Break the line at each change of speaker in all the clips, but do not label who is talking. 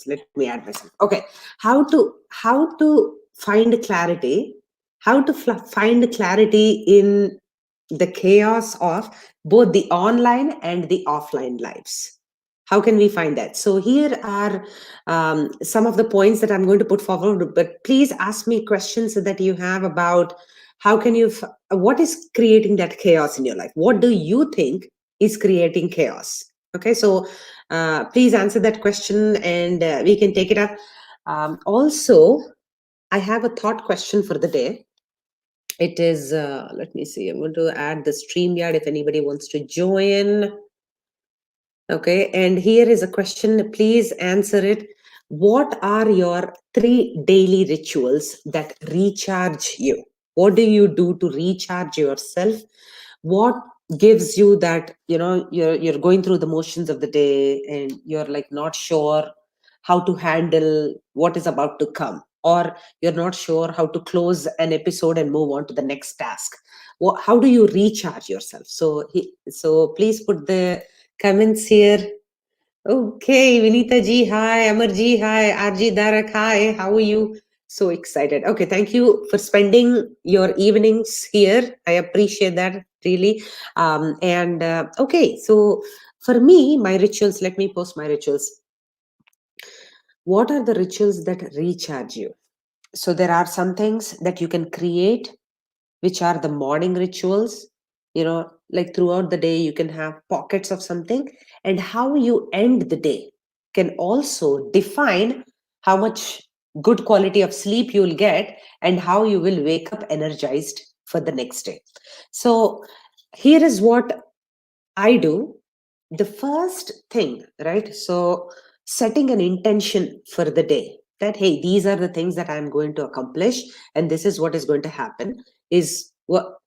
let me add myself. Okay, how to find clarity, how to find clarity in the chaos of both the online and the offline lives. How can we find that? So here are some of the points that I'm going to put forward, but please ask me questions that you have about how can you what is creating that chaos in your life. What do you think is creating chaos? Okay, so please answer that question, and we can take it up. Also, I have a thought question for the day. It is, let me see, I'm going to add the StreamYard if anybody wants to join. Okay, and here is a question. Please answer it. What are your 3 daily rituals that recharge you? What do you do to recharge yourself? What gives you that, you're going through the motions of the day and you're like not sure how to handle what is about to come, or you're not sure how to close an episode and move on to the next task? How do you recharge yourself? So please put the comments here. Okay, Vinita ji, hi. Amar ji, hi. RG Darak, hi. How are you? So excited. Okay, thank you for spending your evenings here. I appreciate that, really. Okay, so for me, my rituals, let me post my rituals. What are the rituals that recharge you? So there are some things that you can create, which are the morning rituals. Like throughout the day, you can have pockets of something, and how you end the day can also define how much good quality of sleep you will get and how you will wake up energized for the next day. So here is what I do. The first thing, right? So setting an intention for the day, that hey, these are the things that I'm going to accomplish, and this is what is going to happen, is what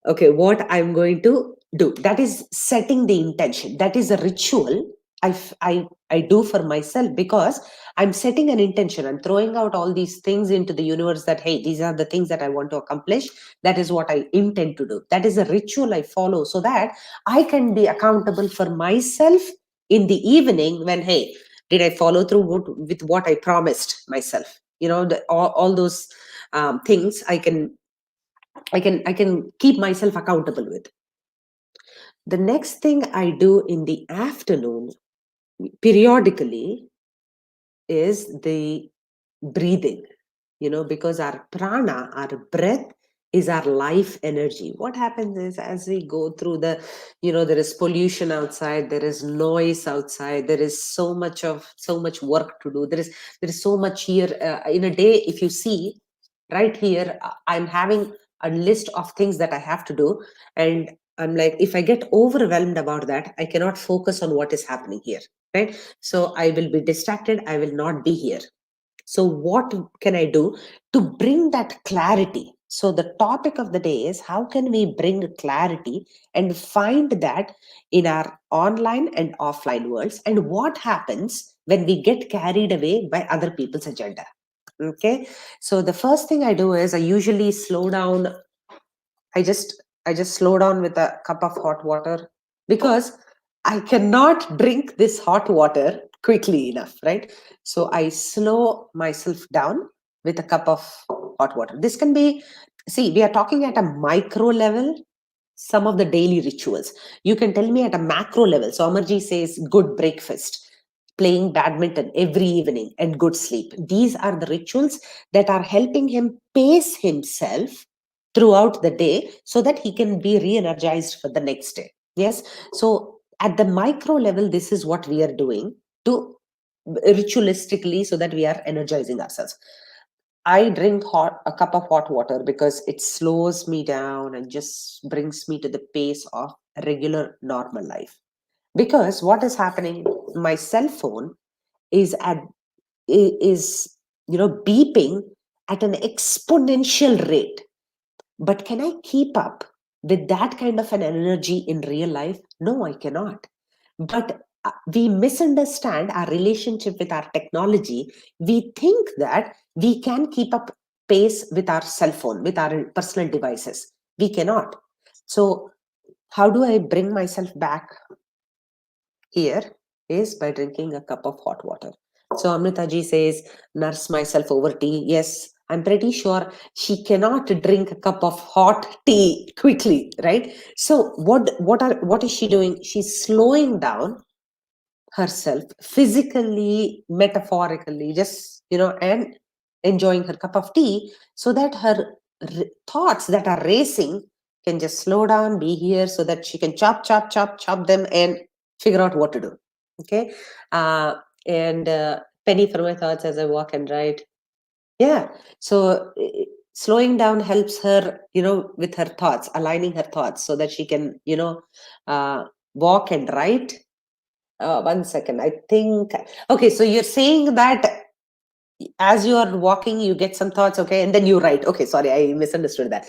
okay, what I'm going to do. That is setting the intention. That is a ritual I do for myself, because I'm setting an intention. I'm throwing out all these things into the universe that hey, these are the things that I want to accomplish. That is what I intend to do. That is a ritual I follow, so that I can be accountable for myself in the evening when hey, did I follow through with what I promised myself? All those things I can keep myself accountable with. The next thing I do in the afternoon periodically is the breathing. Because our prana, our breath, is our life energy. What happens is, as we go through there is pollution outside, there is noise outside, there is so much work to do, there is so much here in a day. If you see right here, I'm having a list of things that I have to do, and I'm like, if I get overwhelmed about that, I cannot focus on what is happening here, right? So I will be distracted, I will not be here. So what can I do to bring that clarity? So the topic of the day is, how can we bring clarity and find that in our online and offline worlds, and what happens when we get carried away by other people's agenda? Okay, so the first thing I do is I usually slow down. I just slow down with a cup of hot water, because I cannot drink this hot water quickly enough, right? So I slow myself down with a cup of hot water. This can be, see, we are talking at a micro level, some of the daily rituals. You can tell me at a macro level. So Amarji says good breakfast, playing badminton every evening, and good sleep. These are the rituals that are helping him pace himself throughout the day so that he can be re-energized for the next day. Yes. So at the micro level, this is what we are doing to ritualistically, so that we are energizing ourselves. I drink a cup of hot water because it slows me down and just brings me to the pace of regular normal life. Because what is happening, my cell phone is beeping at an exponential rate. But can I keep up with that kind of an energy in real life? No, I cannot. But we misunderstand our relationship with our technology. We think that we can keep up pace with our cell phone, with our personal devices. We cannot. So how do I bring myself back here? Is by drinking a cup of hot water. So Amritaji says, nurse myself over tea. Yes, I'm pretty sure she cannot drink a cup of hot tea quickly, right? So what is she doing? She's slowing down herself physically, metaphorically, just and enjoying her cup of tea, so that her thoughts that are racing can just slow down, be here, so that she can chop them and figure out what to do. Okay. uh, and penny for my thoughts as I walk and write. Yeah. So slowing down helps her, with her thoughts, aligning her thoughts, so that she can, uh, walk and write. 1 second. I think. Okay, so you're saying that as you are walking, you get some thoughts, okay, and then you write. Okay, sorry, I misunderstood that.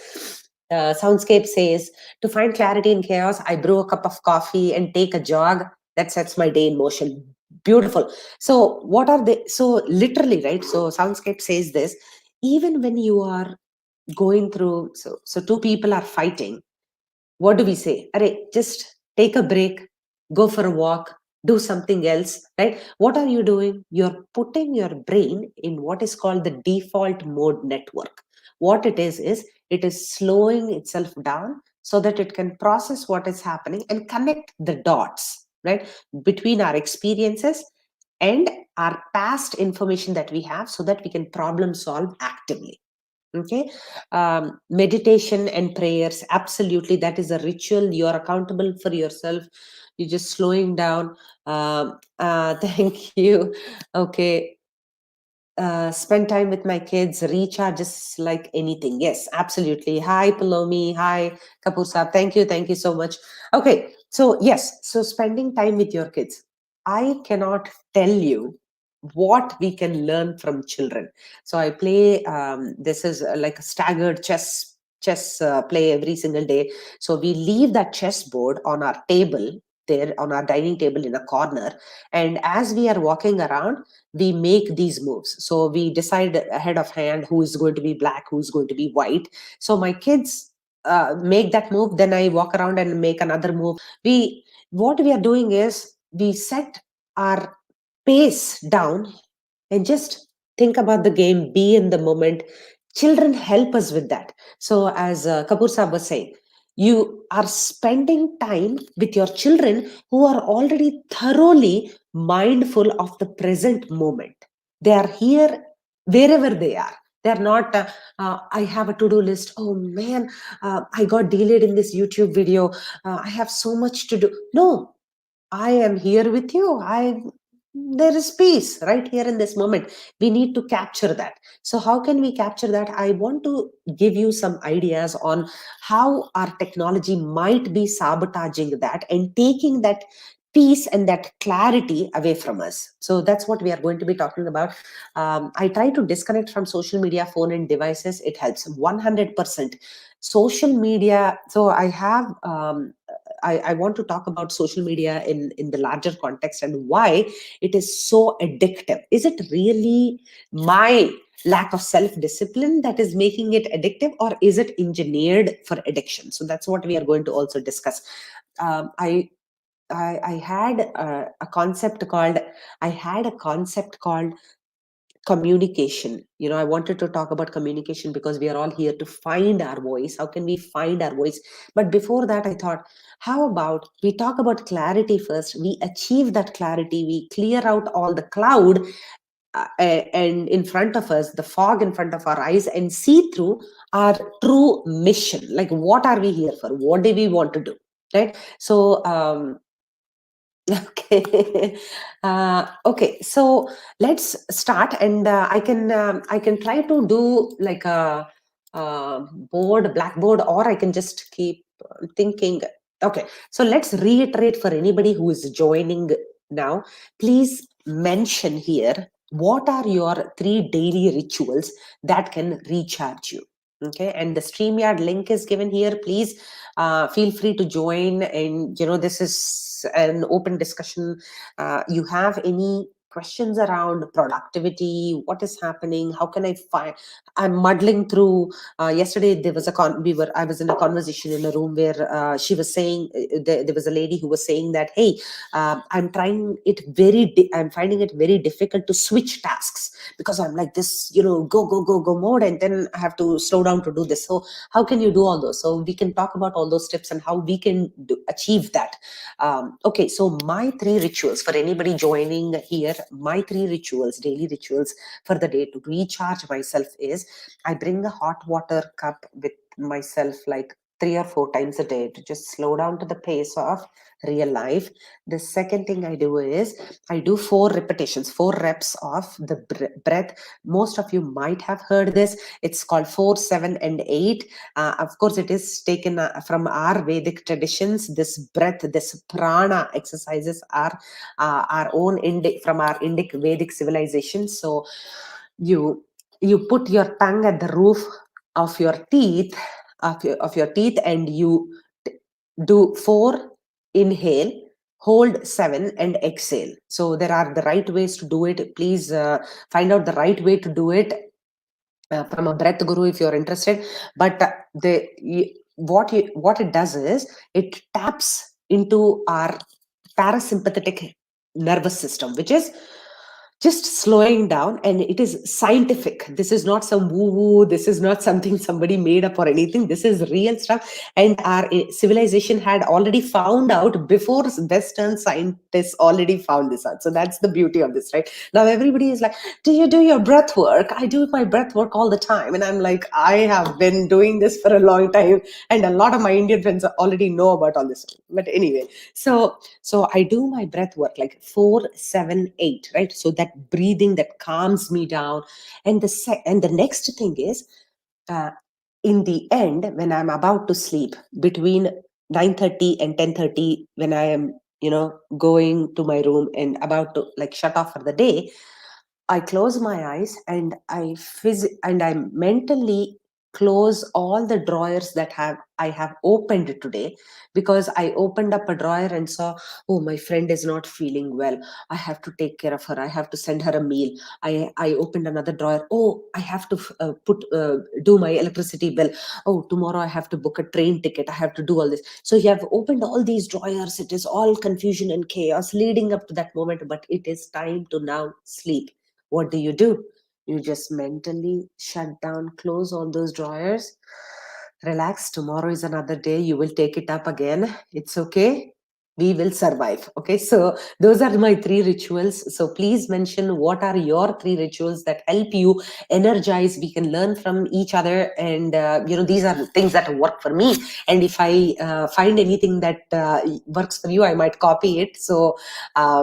Soundscape says, to find clarity in chaos, I brew a cup of coffee and take a jog. That sets my day in motion. Beautiful. So, what are they? So, literally, right? So, Soundscape says this. Even when you are going through, so two people are fighting, what do we say? Array, just take a break, go for a walk, do something else, right? What are you doing? You're putting your brain in what is called the default mode network. What is it is slowing itself down so that it can process what is happening and connect the dots, right? Between our experiences and our past information that we have, so that we can problem solve actively. Okay. Meditation and prayers, absolutely, that is a ritual. You are accountable for yourself. You're just slowing down. Thank you. Okay. Spend time with my kids, recharges like anything. Yes, absolutely. Hi Palomi, hi Kapur Saab, thank you so much. Okay, so yes, so spending time with your kids, I cannot tell you what we can learn from children. So I play, this is like a staggered chess play every single day. So we leave that chess board on our table, there on our dining table in a corner, and as we are walking around, we make these moves. So we decide ahead of hand who is going to be black, who's going to be white. So my kids make that move, then I walk around and make another move. We What we are doing is we set our pace down and just think about the game, be in the moment. Children help us with that. So, as Kapur Saab was saying, you are spending time with your children who are already thoroughly mindful of the present moment. They are here wherever they are. They're not, I have a to do list. Oh man, I got delayed in this YouTube video. I have so much to do. No, I am here with you. There is peace right here in this moment. We need to capture that. So how can we capture that? I want to give you some ideas on how our technology might be sabotaging that and taking that peace and that clarity away from us. So that's what we are going to be talking about. I try to disconnect from social media, phone and devices. It helps 100%. Social media. So I have I want to talk about social media in the larger context and why it is so addictive. Is it really my lack of self-discipline that is making it addictive, or is it engineered for addiction? So that's what we are going to also discuss. Um, I, I had I had a concept called communication. I wanted to talk about communication because we are all here to find our voice. How can we find our voice? But before that, I thought, how about we talk about clarity first? We achieve that clarity, we clear out all the cloud, and in front of us, the fog in front of our eyes, and see through our true mission. Like, what are we here for? What do we want to do? Right. So okay. Okay. So let's start, and I can try to do like a blackboard, or I can just keep thinking. Okay. So let's reiterate for anybody who is joining now. Please mention here what are your 3 daily rituals that can recharge you. Okay, and the StreamYard link is given here. Please feel free to join, and this is an open discussion. You have any questions around productivity, what is happening, how can I find. I'm muddling through. Yesterday there was a I was in a conversation in a room where she was saying, there was a lady who was saying that, hey, I'm finding it very difficult to switch tasks, because I'm like this, go go go go mode, and then I have to slow down to do this. So how can you do all those? So we can talk about all those tips and how we can achieve that. Okay, so my three rituals for anybody joining here, my three rituals, daily rituals for the day to recharge myself is, I bring a hot water cup with myself like 3 or 4 times a day to just slow down to the pace of real life. The second thing I do is I do 4 repetitions, 4 reps of the breath. Most of you might have heard this. It's called 4, 7, and 8. Of course, it is taken from our Vedic traditions. This breath, this prana exercises are our own from our Indic Vedic civilization. So you you put your tongue at the roof of your teeth, of your teeth, and you do 4, inhale, hold 7, and exhale. So there are the right ways to do it. Please find out the right way to do it from a breath guru if you're interested. But what it does is it taps into our parasympathetic nervous system, which is just slowing down, and it is scientific. This is not some woo woo, this is not something somebody made up or anything. This is real stuff, and our civilization had already found out before Western scientists already found this out. So that's the beauty of this, right? Now everybody is like, do you do your breath work? I do my breath work all the time, and I'm like, I have been doing this for a long time, and a lot of my Indian friends already know about all this. But anyway, so I do my breath work like 4, 7, 8, right? So that breathing that calms me down. And the next thing is, uh, in the end, when I'm about to sleep, between 9:30 and 10:30, when I am, going to my room and about to like shut off for the day, I close my eyes, and I mentally close all the drawers that I have opened today, because I opened up a drawer and saw, oh, my friend is not feeling well. I have to take care of her. I have to send her a meal. I opened another drawer. Oh, I have to do my electricity bill. Oh, tomorrow I have to book a train ticket. I have to do all this. So you have opened all these drawers. It is all confusion and chaos leading up to that moment, but it is time to now sleep. What do? You just mentally shut down, close all those drawers, relax. Tomorrow is another day. You will take it up again. It's okay. We will survive. Okay. So those are my three rituals. So please mention what are your three rituals that help you energize. We can learn from each other. And, these are things that work for me. And if I find anything that works for you, I might copy it. So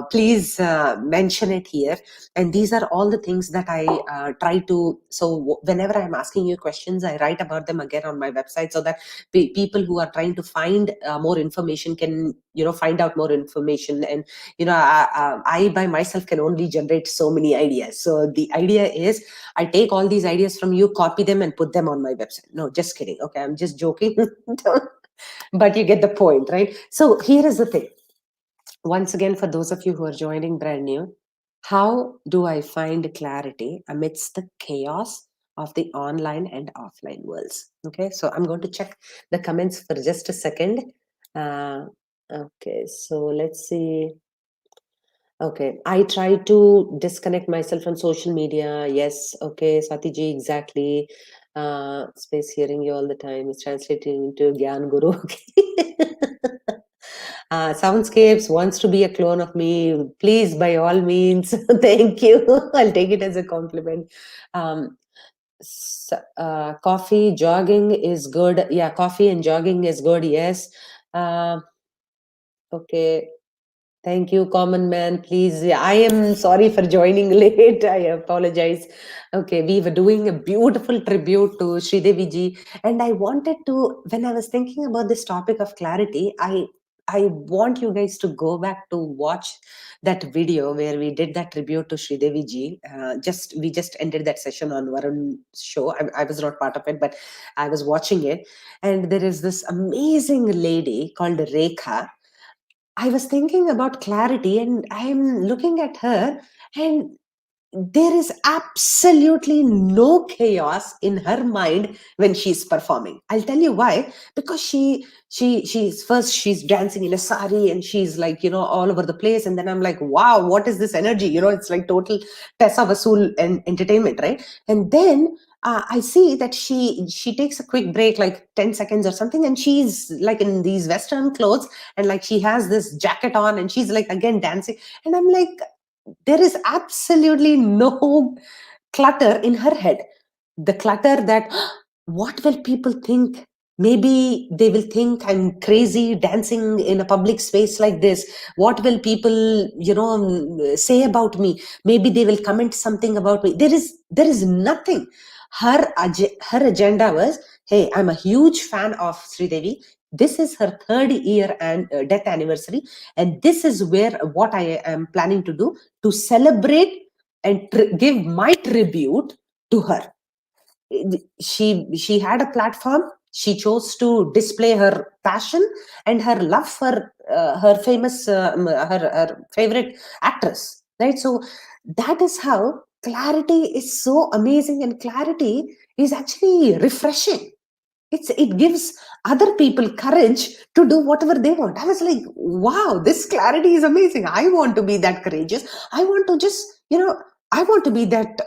please mention it here. And these are all the things that I try to. So whenever I'm asking you questions, I write about them again on my website, so that people who are trying to find more information can find out more information. And I by myself can only generate so many ideas. So the idea is, I take all these ideas from you, copy them, and put them on my website. No, just kidding. Okay, I'm just joking. But you get the point, right? So here is the thing. Once again, for those of you who are joining brand new, how do I find clarity amidst the chaos of the online and offline worlds? Okay, so I'm going to check the comments for just a second. Uh, okay, so let's see. Okay, I try to disconnect myself from social media. Yes, okay, Swatiji, exactly. Space hearing you all the time is translating into Gyan Guru. Okay. Soundscapes wants to be a clone of me. Please, by all means, thank you. I'll take it as a compliment. Um, Coffee, jogging is good. Yeah, coffee and jogging is good. Yes. Uh, okay. Thank you, common man. Please, I am sorry for joining late. I apologize. Okay, we were doing a beautiful tribute to Sridevi ji, and I wanted to. When I was thinking about this topic of clarity, I want you guys to go back to watch that video where we did that tribute to Sridevi ji. We just ended that session on Varun's show. I was not part of it, but I was watching it, and there is this amazing lady called Rekha. I was thinking about clarity, and I'm looking at her, and there is absolutely no chaos in her mind when she's performing. I'll tell you why. Because she's dancing in a sari, and she's like, all over the place, and then I'm like, wow, what is this energy? It's like total Tessa Vasool and entertainment, right? And then I see that she takes a quick break, like 10 seconds or something, and she's like in these Western clothes, and like she has this jacket on, and she's like again dancing. And I'm like, there is absolutely no clutter in her head. The clutter that, what will people think? Maybe they will think I'm crazy dancing in a public space like this. What will people, say about me? Maybe they will comment something about me. There is nothing. Her agenda was, hey, I'm a huge fan of Sridevi. This is her third year and death anniversary, and this is where what I am planning to do to celebrate and give my tribute to her. She had a platform. She chose to display her passion and her love for her famous her favorite actress, right? So that is how clarity is so amazing, and clarity is actually refreshing. It gives other people courage to do whatever they want. I was like, wow, this clarity is amazing. I want to be that courageous. I want to just, I want to be that,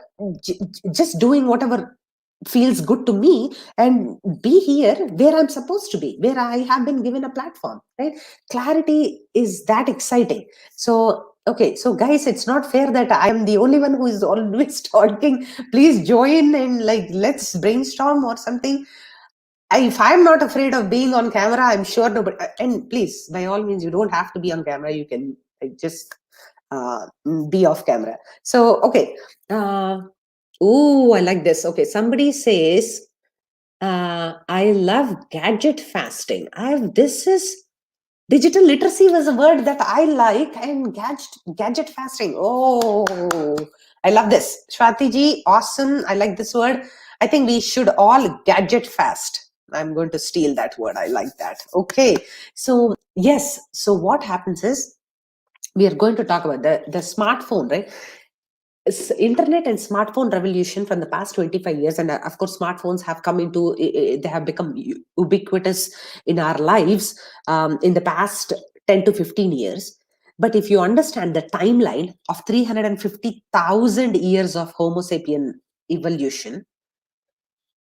just doing whatever feels good to me, and be here where I'm supposed to be, where I have been given a platform, right? Clarity is that exciting. So okay, so guys, it's not fair that I am the only one who is always talking. Please join, and like, let's brainstorm or something. If I'm not afraid of being on camera, I'm sure nobody. And please, by all means, you don't have to be on camera. You can just be off camera. So, okay. Oh, I like this. Okay, somebody says, I love gadget fasting. This is digital literacy was a word that I like, and gadget fasting. Oh, I love this. Shwati ji, awesome. I like this word. I think we should all gadget fast. I'm going to steal that word. I like that. Okay. So, yes. So, what happens is, we are going to talk about the smartphone, right? Internet and smartphone revolution from the past 25 years, and of course smartphones have come into, they have become ubiquitous in our lives in the past 10 to 15 years. But if you understand the timeline of 350,000 years of homo sapien evolution,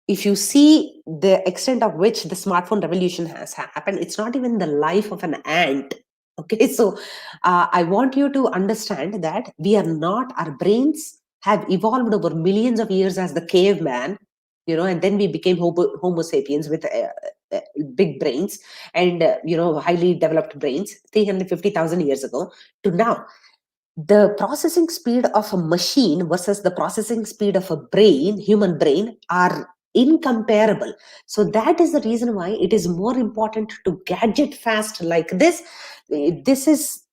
if you see the extent of which the smartphone revolution has happened, it's not even the life of an ant. Okay, so I want you to understand that we are not, our brains have evolved over millions of years as the caveman, and then we became homo sapiens with big brains, and highly developed brains 350,000 years ago to now. The processing speed of a machine versus the processing speed of a brain, human brain, are incomparable. So that is the reason why it is more important to gadget fast like this. This is,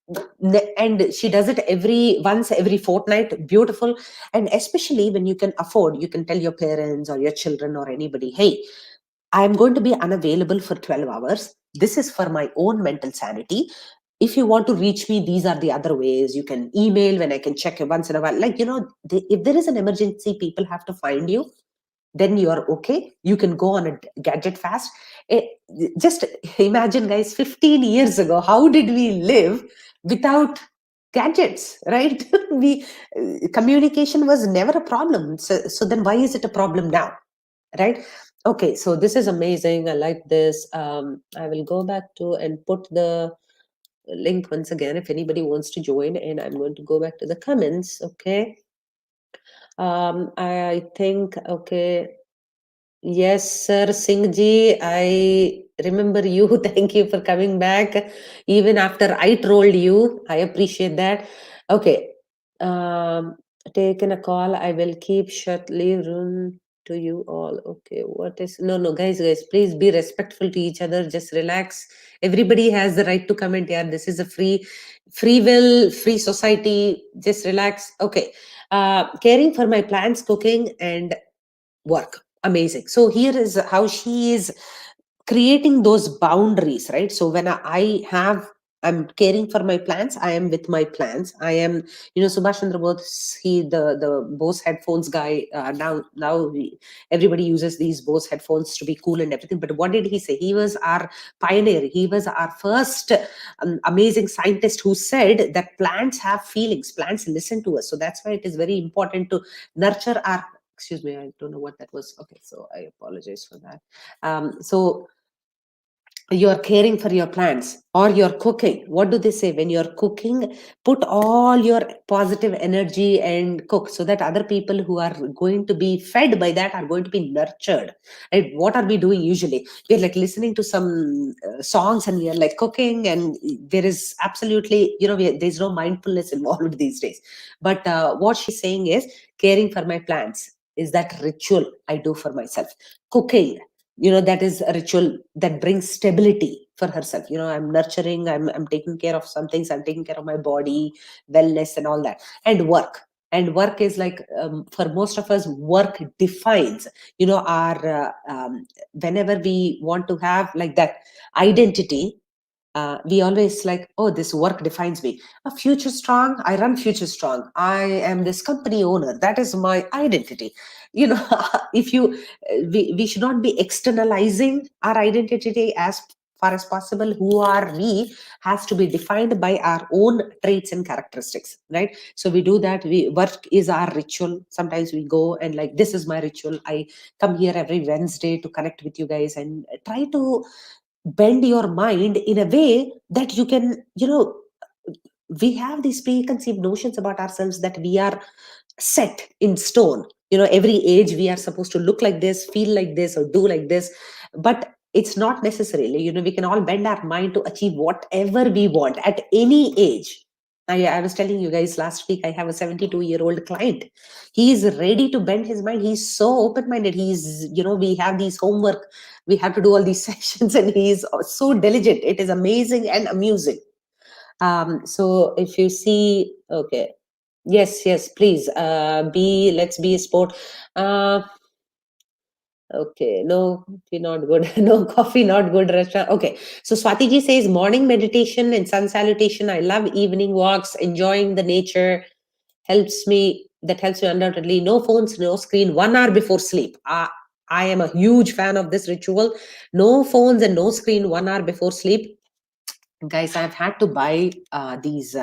and she does it every fortnight. Beautiful. And especially when you can afford, you can tell your parents or your children or anybody, hey, I'm going to be unavailable for 12 hours. This is for my own mental sanity. If you want to reach me, these are the other ways. You can email when I can check it once in a while. Like, if there is an emergency, people have to find you, then you are okay. You can go on a gadget fast. Eh, just imagine, guys, 15 years ago, how did we live without gadgets, right? we Communication was never a problem. So then why is it a problem now? Right? Okay, so this is amazing. I like this. I will go back to and put the link once again if anybody wants to join, and I'm going to go back to the comments. Okay. I think, okay. Yes, sir, Singh ji, I remember you. Thank you for coming back. Even after I trolled you, I appreciate that. Okay. Um, Taken a call. I will keep shortly room to you all. Okay. What is, no, guys, please be respectful to each other. Just relax. Everybody has the right to comment. Yeah, this is a free will, free society. Just relax. Okay. Caring for my plants, cooking, and work. Amazing. So here is how she is creating those boundaries, right? So when I have I'm caring for my plants. I am with my plants. I am, Subhash Chandra Bose. He, the Bose headphones guy. Everybody uses these Bose headphones to be cool and everything. But what did he say? He was our pioneer. He was our first amazing scientist who said that plants have feelings. Plants listen to us. So that's why it is very important to nurture our. Excuse me, I don't know what that was. Okay, so I apologize for that. So you're caring for your plants, or you're cooking. What do they say? When you're cooking, put all your positive energy and cook, so that other people who are going to be fed by that are going to be nurtured. Right? What are we doing usually? We're like listening to some songs, and we are like cooking, and there is absolutely, there's no mindfulness involved these days. But what she's saying is, caring for my plants is that ritual I do for myself. Cooking, that is a ritual that brings stability for herself. I'm nurturing, I'm taking care of some things, I'm taking care of my body, wellness and all that. And work is like, for most of us, work defines, our whenever we want to have like that identity, we always like, oh, this work defines me. A future strong, I run future strong, I am this company owner, that is my identity. you know if you we should not be externalizing our identity. As far as possible, who are we has to be defined by our own traits and characteristics, right? So we do that. Work is our ritual. Sometimes we go and like, this is my ritual, I come here every Wednesday to connect with you guys and try to bend your mind in a way that you can, we have these preconceived notions about ourselves that we are set in stone. Every age we are supposed to look like this, feel like this, or do like this. But it's not necessarily, we can all bend our mind to achieve whatever we want at any age. I was telling you guys last week, I have a 72-year-old client. He is ready to bend his mind. He's so open-minded. We have these homework, we have to do all these sessions, and he's so diligent. It is amazing and amusing. So if you see, okay, yes, yes, please, let's be a sport. Uh, okay, no, coffee not good. No coffee not good, Rachana. Okay, so Swati ji says morning meditation and sun salutation. I love evening walks, enjoying the nature helps me undoubtedly. No phones, no screen, 1 hour before sleep. I am a huge fan of this ritual. No phones and no screen 1 hour before sleep. Guys, I've had to buy these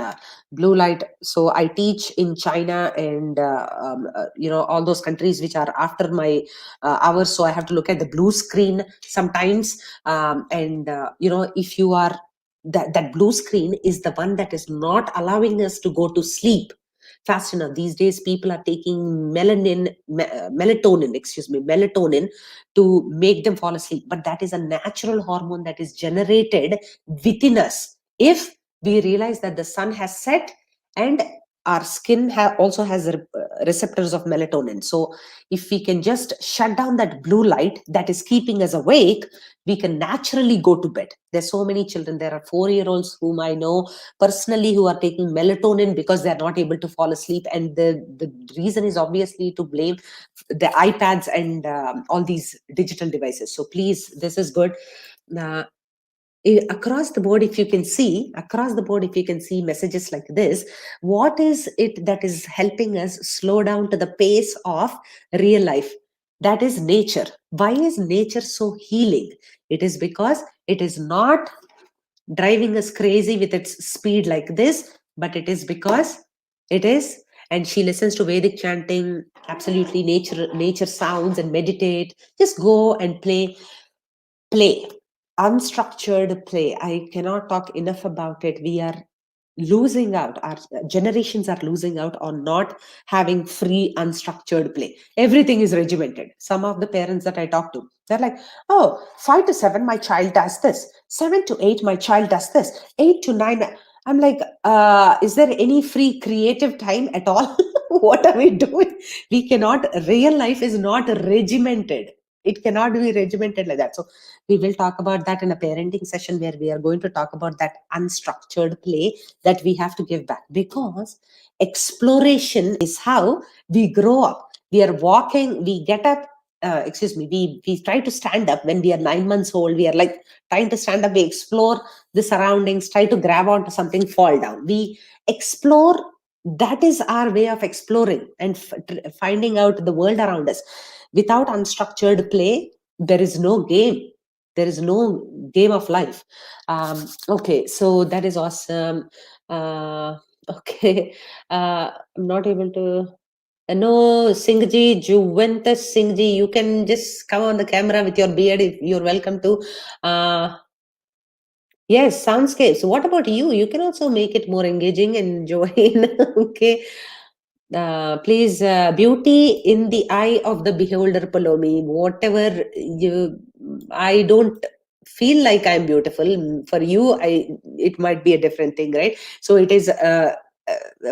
blue light. So I teach in China and all those countries which are after my hours. So I have to look at the blue screen sometimes. And if you are, that blue screen is the one that is not allowing us to go to sleep fast enough. These days people are taking melatonin to make them fall asleep, but that is a natural hormone that is generated within us. If we realize that the sun has set, and our skin also has receptors of melatonin, so if we can just shut down that blue light that is keeping us awake, we can naturally go to bed. There's so many children, there are 4-year-olds whom I know personally who are taking melatonin because they're not able to fall asleep, and the reason is obviously to blame the iPads and all these digital devices. So please, this is good. uh, Across the board, if you can see messages like this, what is it that is helping us slow down to the pace of real life? That is nature. Why is nature so healing? It is because it is not driving us crazy with its speed like this, but it is because it is. And she listens to Vedic chanting, absolutely nature sounds, and meditate. Just go and play, unstructured play. I cannot talk enough about it. We are losing out, our generations are losing out on not having free unstructured play. Everything is regimented. Some of the parents that I talk to, they're like, oh, 5 to 7 my child does this, 7 to 8 my child does this, 8 to 9. I'm like, is there any free creative time at all? What are we doing? We cannot, real life is not regimented. It cannot be regimented like that. So we will talk about that in a parenting session, where we are going to talk about that unstructured play that we have to give back, because exploration is how we grow up. We are walking, we get up excuse me, we try to stand up when we are 9 months old. We are like trying to stand up. We explore the surroundings, try to grab onto something, fall down. We explore. That is our way of exploring and finding out the world around us. Without unstructured play, there is no game. There is no game of life. Okay, so that is awesome. Okay, I'm not able to. No, Singhji, Juventus Singhji, you can just come on the camera with your beard if you're welcome to. Uh, yes, soundscape. So, what about you? You can also make it more engaging and join. Okay. Please, beauty in the eye of the beholder, Palomi. Whatever you, I don't feel like I'm beautiful. For you, it might be a different thing, right? So it is a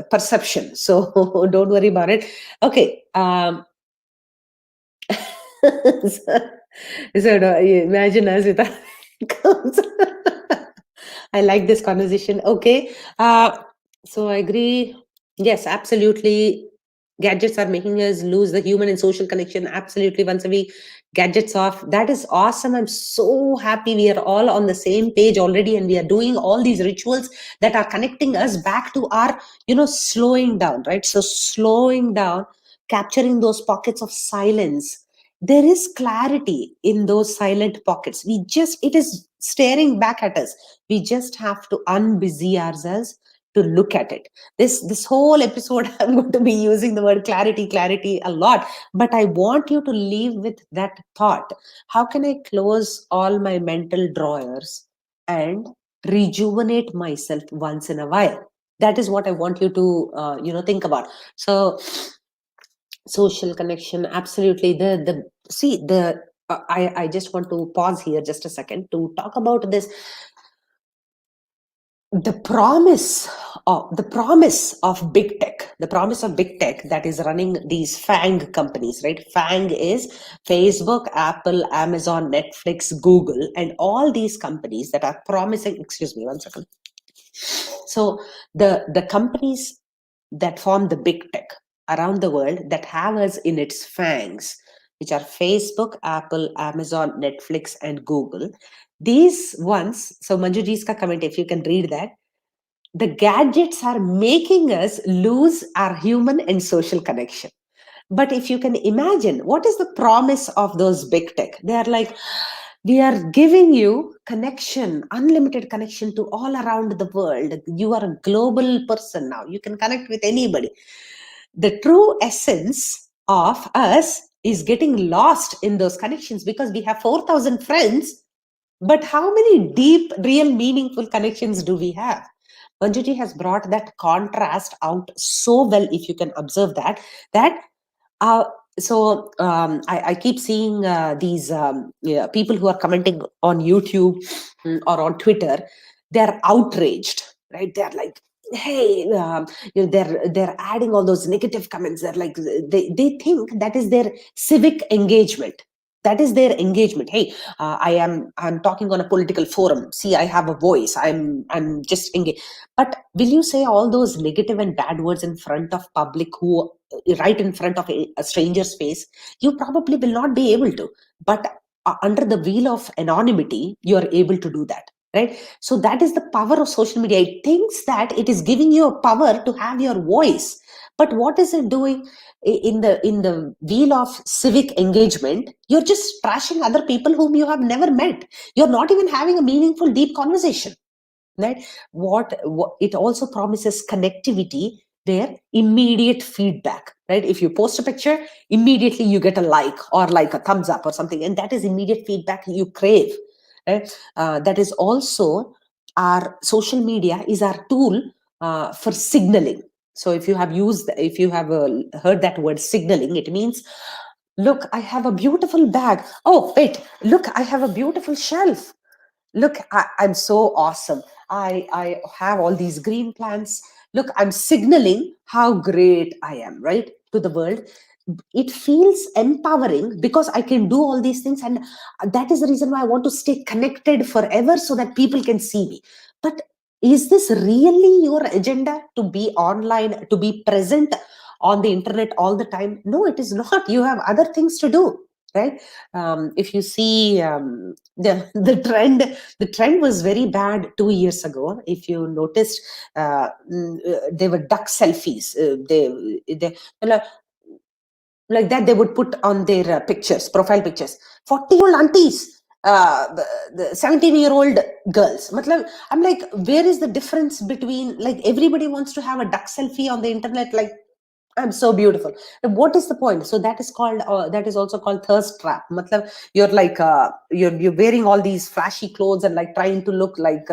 perception. So don't worry about it. Okay. So, so imagine us with I like this conversation. Okay. So I agree. Yes, absolutely. Gadgets are making us lose the human and social connection. Absolutely. Once a week, gadgets off. That is awesome. I'm so happy we are all on the same page already, and we are doing all these rituals that are connecting us back to our, slowing down, right? So slowing down, capturing those pockets of silence. There is clarity in those silent pockets. It is staring back at us. We just have to unbusy ourselves to look at it. This whole episode I'm going to be using the word clarity a lot, but I want you to leave with that thought. How can I close all my mental drawers and rejuvenate myself once in a while? That is what I want you to think about. So social connection, absolutely. The see the I just want to pause here just a second to talk about this. The promise of big tech that is running these FANG companies, right? FANG is Facebook, Apple, Amazon, Netflix, Google, and all these companies that are promising. Excuse me, one second. So the companies that form the big tech around the world that have us in its fangs, which are Facebook, Apple, Amazon, Netflix, and Google. These ones, so Manjuji's ka comment, if you can read that, the gadgets are making us lose our human and social connection. But if you can imagine, what is the promise of those big tech? They are like, we are giving you connection, unlimited connection to all around the world. You are a global person now. You can connect with anybody. The true essence of us is getting lost in those connections because we have 4,000 friends, but how many deep, real, meaningful connections do we have? Manjuji has brought that contrast out so well, if you can observe that uh, I keep seeing these yeah, people who are commenting on YouTube, or on Twitter. They're outraged, right? They're like, hey, they're adding all those negative comments. They're like, they think that is their civic engagement. That is their engagement. Hey, I'm talking on a political forum. See, I have a voice. I'm just engaged. But will you say all those negative and bad words in front of public, who right in front of a stranger's face? You probably will not be able to. But under the wheel of anonymity, you are able to do that, right? So that is the power of social media. It thinks that it is giving you a power to have your voice, but what is it doing? In the wheel of civic engagement, you're just trashing other people whom you have never met. You're not even having a meaningful, deep conversation, right? What it also promises connectivity, where immediate feedback, right? If you post a picture, immediately you get a like, or like a thumbs up or something, and that is immediate feedback you crave, right? That is also, our social media is our tool for signaling. So if you have heard that word signaling, it means, look, I have a beautiful bag. Oh wait, look, I have a beautiful shelf. Look, I'm so awesome. I have all these green plants. Look, I'm signaling how great I am, right, to the world. It feels empowering because I can do all these things, and that is the reason why I want to stay connected forever, so that people can see me. But is this really your agenda, to be online, to be present on the internet all the time? No, it is not. You have other things to do. right? If you see, the trend was very bad 2 years ago. If you noticed, they were duck selfies. They like that they would put on their pictures, profile pictures. 40-year-old aunties, the 17-year-old girls. I'm like, where is the difference between, like, everybody wants to have a duck selfie on the internet, like, I'm so beautiful. What is the point? So that is called, that is also called thirst trap. You're like, you're wearing all these flashy clothes and like trying to look like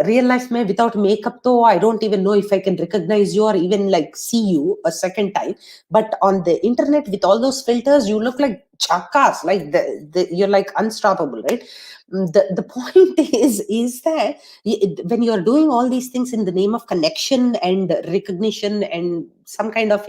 real life. Mein without makeup, though, I don't even know if I can recognize you or even like see you a second time. But on the internet, with all those filters, you look like chakas. Like you're like unstoppable, right? The point is that when you're doing all these things in the name of connection and recognition and some kind of,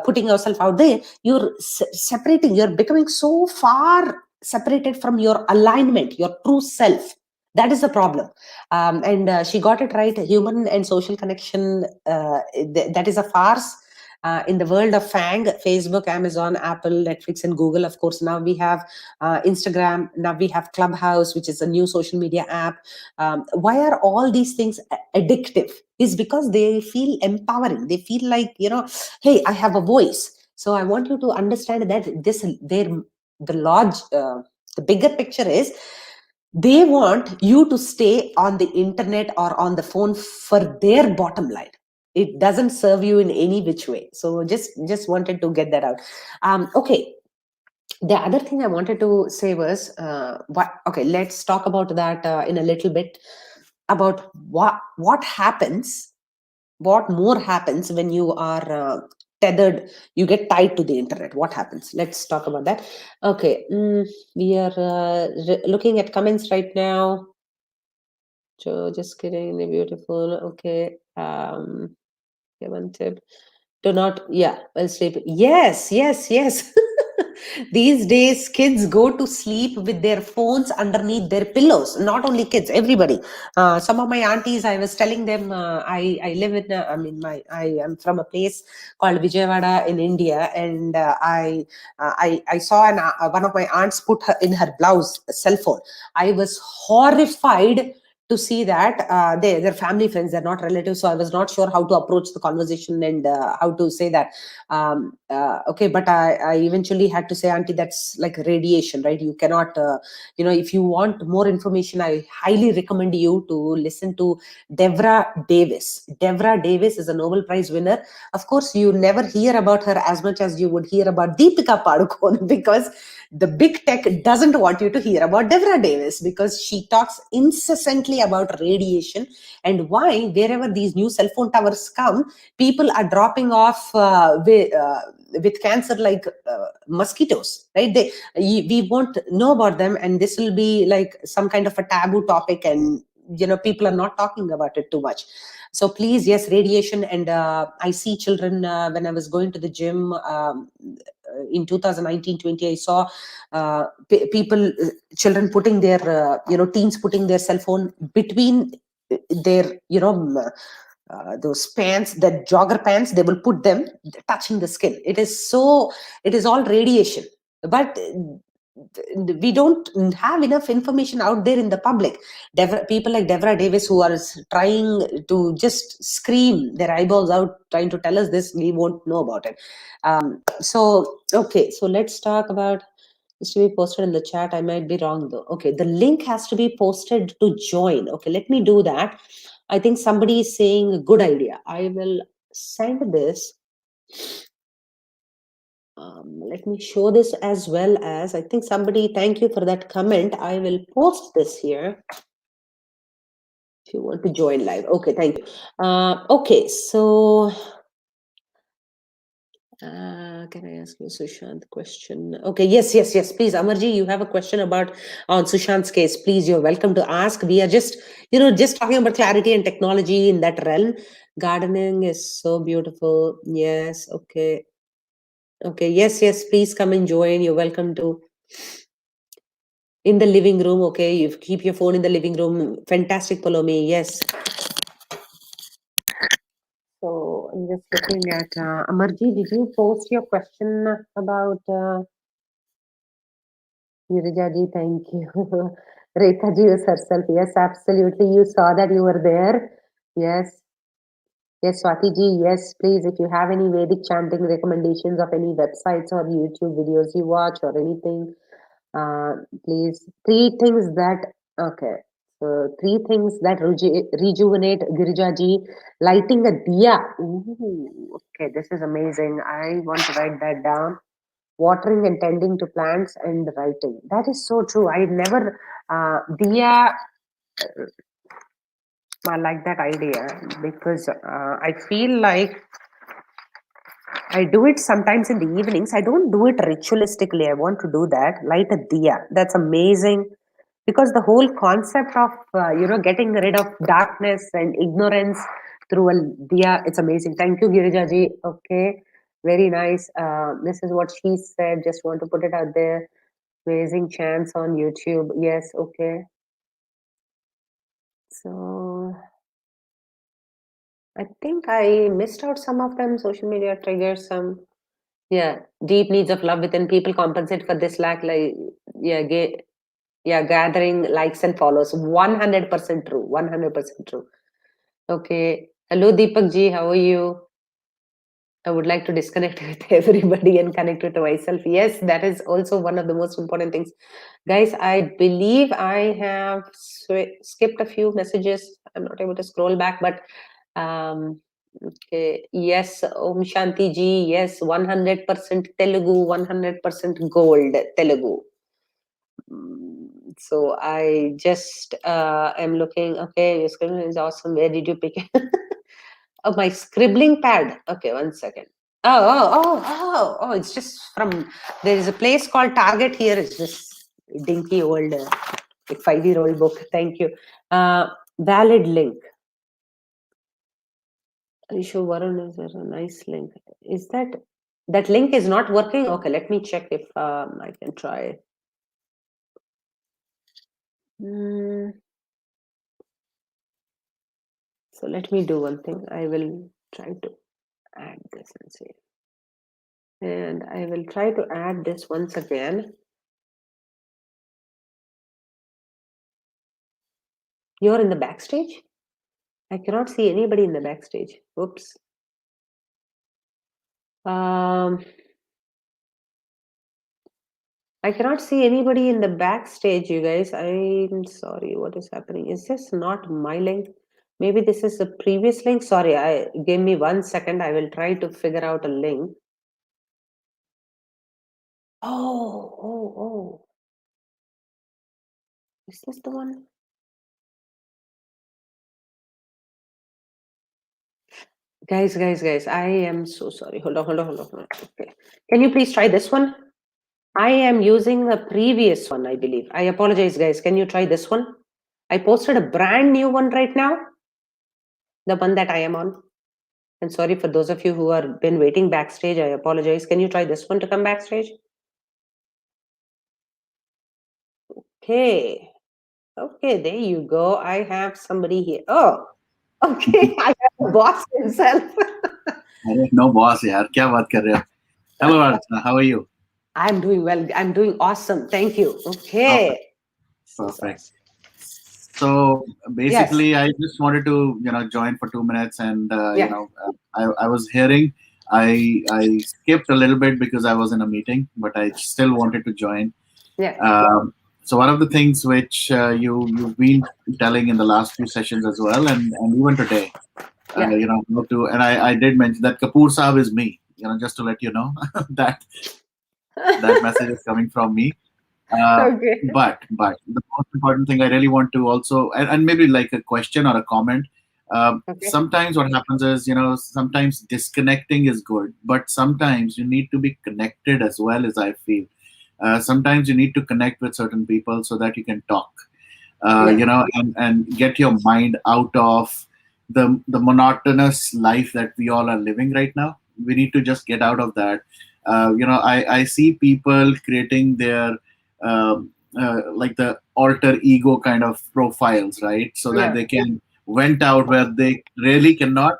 putting yourself out there, you're separating, you're becoming so far separated from your alignment, your true self. That is the problem. And she got it right. Human and social connection, that is a farce. In the world of FANG, Facebook, Amazon, Apple, Netflix, and Google, of course, now we have Instagram, now we have Clubhouse, which is a new social media app. Why are all these things addictive? Is because they feel empowering. They feel like, hey, I have a voice. So I want you to understand that the large, the bigger picture is, they want you to stay on the internet or on the phone for their bottom line. It doesn't serve you in any which way. So just wanted to get that out. Okay, the other thing I wanted to say was, what okay, let's talk about that in a little bit, about what happens, what more happens when you are tethered, you get tied to the internet. What happens? Let's talk about that. Okay. We are looking at comments right now. So just kidding, they're beautiful. Okay. Yeah, one tip. Do not, yeah, well, sleep. Yes, yes, yes. These days, kids go to sleep with their phones underneath their pillows. Not only kids, everybody. Some of my aunties, I was telling them, I live in, I am from a place called Vijayawada in India, and I saw one of my aunts put her in her blouse a cell phone. I was horrified to see that they're family friends, they're not relatives. So I was not sure how to approach the conversation and how to say that. Okay, but I eventually had to say, auntie, that's like radiation, right? You cannot, if you want more information, I highly recommend you to listen to Devra Davis. Devra Davis is a Nobel Prize winner. Of course, you never hear about her as much as you would hear about Deepika Padukone, because the big tech doesn't want you to hear about Devra Davis, because she talks incessantly about radiation and why wherever these new cell phone towers come, people are dropping off with cancer like mosquitoes, right? We won't know about them, and this will be like some kind of a taboo topic, and people are not talking about it too much. So please, yes, radiation. And I see children, when I was going to the gym, in 2019-20, I saw people, children putting their, teens putting their cell phone between their, those pants, that jogger pants, they will put them touching the skin. It is all radiation. But we don't have enough information out there in the public. People like Devra Davis, who are trying to just scream their eyeballs out, trying to tell us this, we won't know about it. Okay, so let's talk about, is to be posted in the chat. I might be wrong though. Okay, the link has to be posted to join. Okay, let me do that. I think somebody is saying a good idea. I will send this. Let me show this as well as, I think somebody, thank you for that comment. I will post this here if you want to join live. Okay, thank you. Okay, so can I ask you, Sushant, question? Okay, yes, please, Amarji, you have a question about on Sushant's case. Please, you're welcome to ask. We are just, just talking about clarity and technology in that realm. Gardening is so beautiful. Yes, okay. Okay, yes, please come and join. You're welcome to. In the living room, okay, you keep your phone in the living room. Fantastic, Palomi. Yes. So I'm just looking at Amarji. Did you post your question about? Girijaji, thank you. Rekha ji is herself. Yes, absolutely. You saw that you were there. Yes. Yes, Swati ji. Yes, please. If you have any Vedic chanting recommendations of any websites or YouTube videos you watch or anything, uh, please. Three things that, okay. So, three things that rejuvenate Girijaji. Lighting a diya. Ooh, okay, this is amazing. I want to write that down. Watering and tending to plants and writing. That is so true. I never, Diya, I like that idea because I feel like I do it sometimes in the evenings. I don't do it ritualistically. I want to do that. Light a diya. That's amazing because the whole concept of getting rid of darkness and ignorance through a diya, it's amazing. Thank you, Girija ji. Okay, very nice. This is what she said. Just want to put it out there. Amazing chants on YouTube. Yes, okay. So I think I missed out some of them. Social media triggers some. Yeah, deep needs of love within people compensate for this lack. Like yeah, yeah, gathering likes and follows. 100% true. 100% true. Okay. Hello, Deepak ji. How are you? I would like to disconnect with everybody and connect with myself. Yes, that is also one of the most important things. Guys, I believe I have skipped a few messages. I'm not able to scroll back, but okay. Yes, Om Shanti ji. Yes, 100% Telugu, 100% gold Telugu. So I just am looking. Okay, your scribbling is awesome. Where did you pick it? Oh, my scribbling pad. Okay, one second. Oh! It's just from there is a place called Target here. It's this dinky old, like 5-year-old book. Thank you. Valid link. Are you sure, Varun? Is there a nice link? Is that link is not working? Okay, let me check if I can try. Mm, so let me do one thing. I will try to add this and see. And I will try to add this once again. You're in the backstage? I cannot see anybody in the backstage. Oops. Um, I cannot see anybody in the backstage, you guys. I'm sorry. What is happening? Is this not my link? Maybe this is the previous link. Sorry, I give me 1 second. I will try to figure out a link. Oh. Is this the one? Guys. I am so sorry. Hold on. Okay. Can you please try this one? I am using the previous one, I believe. I apologize, guys. Can you try this one? I posted a brand new one right now, the one that I am on. And sorry for those of you who have been waiting backstage. I apologize. Can you try this one to come backstage? Okay. Okay, there you go. I have somebody here. Oh, okay. I have the boss himself.
अरे no boss यार क्या बात कर रहे हो hello Archana how are you
I'm doing well. I'm doing awesome. Thank you.
perfect
Okay. So sorry.
perfect so
Yes.
basically I just wanted to join for 2 minutes and
Yeah.
I was hearing I skipped a little bit because I was in a meeting but I still wanted to join.
Yeah.
So one of the things which you've been telling in the last few sessions as well and even today
Yeah.
how to and I did mention that Kapoor Saab is me, just to let you know that that message is coming from me.
Okay.
But the most important thing I really want to also and maybe like a question or a comment.
Okay.
Sometimes what happens is sometimes disconnecting is good, but sometimes you need to be connected as well as I feel. Sometimes you need to connect with certain people so that you can talk,
Yeah.
and get your mind out of the monotonous life that we all are living right now. We need to just get out of that. I see people creating their like the alter ego kind of profiles, right? So that
Yeah.
they can vent out where they really cannot.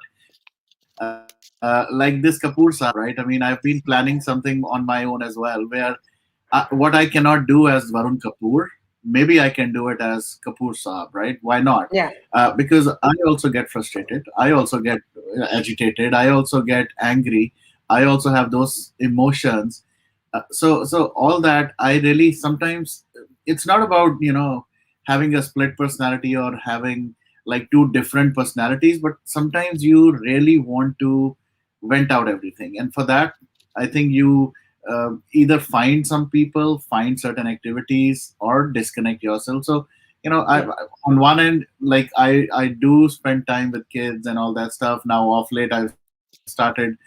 Like this Kapoor Saab, right? I mean, I've been planning something on my own as well, where what I cannot do as Varun Kapur, maybe I can do it as Kapoor Saab, right? Why not?
Yeah,
Because I also get frustrated. I also get agitated. I also get angry. I also have those emotions. So all that I really sometimes it's not about having a split personality or having like two different personalities, but sometimes you really want to vent out everything, and for that, I think you either find some people, find certain activities, or disconnect yourself. So
yeah,
on one end, like I do spend time with kids and all that stuff. Now off late I've started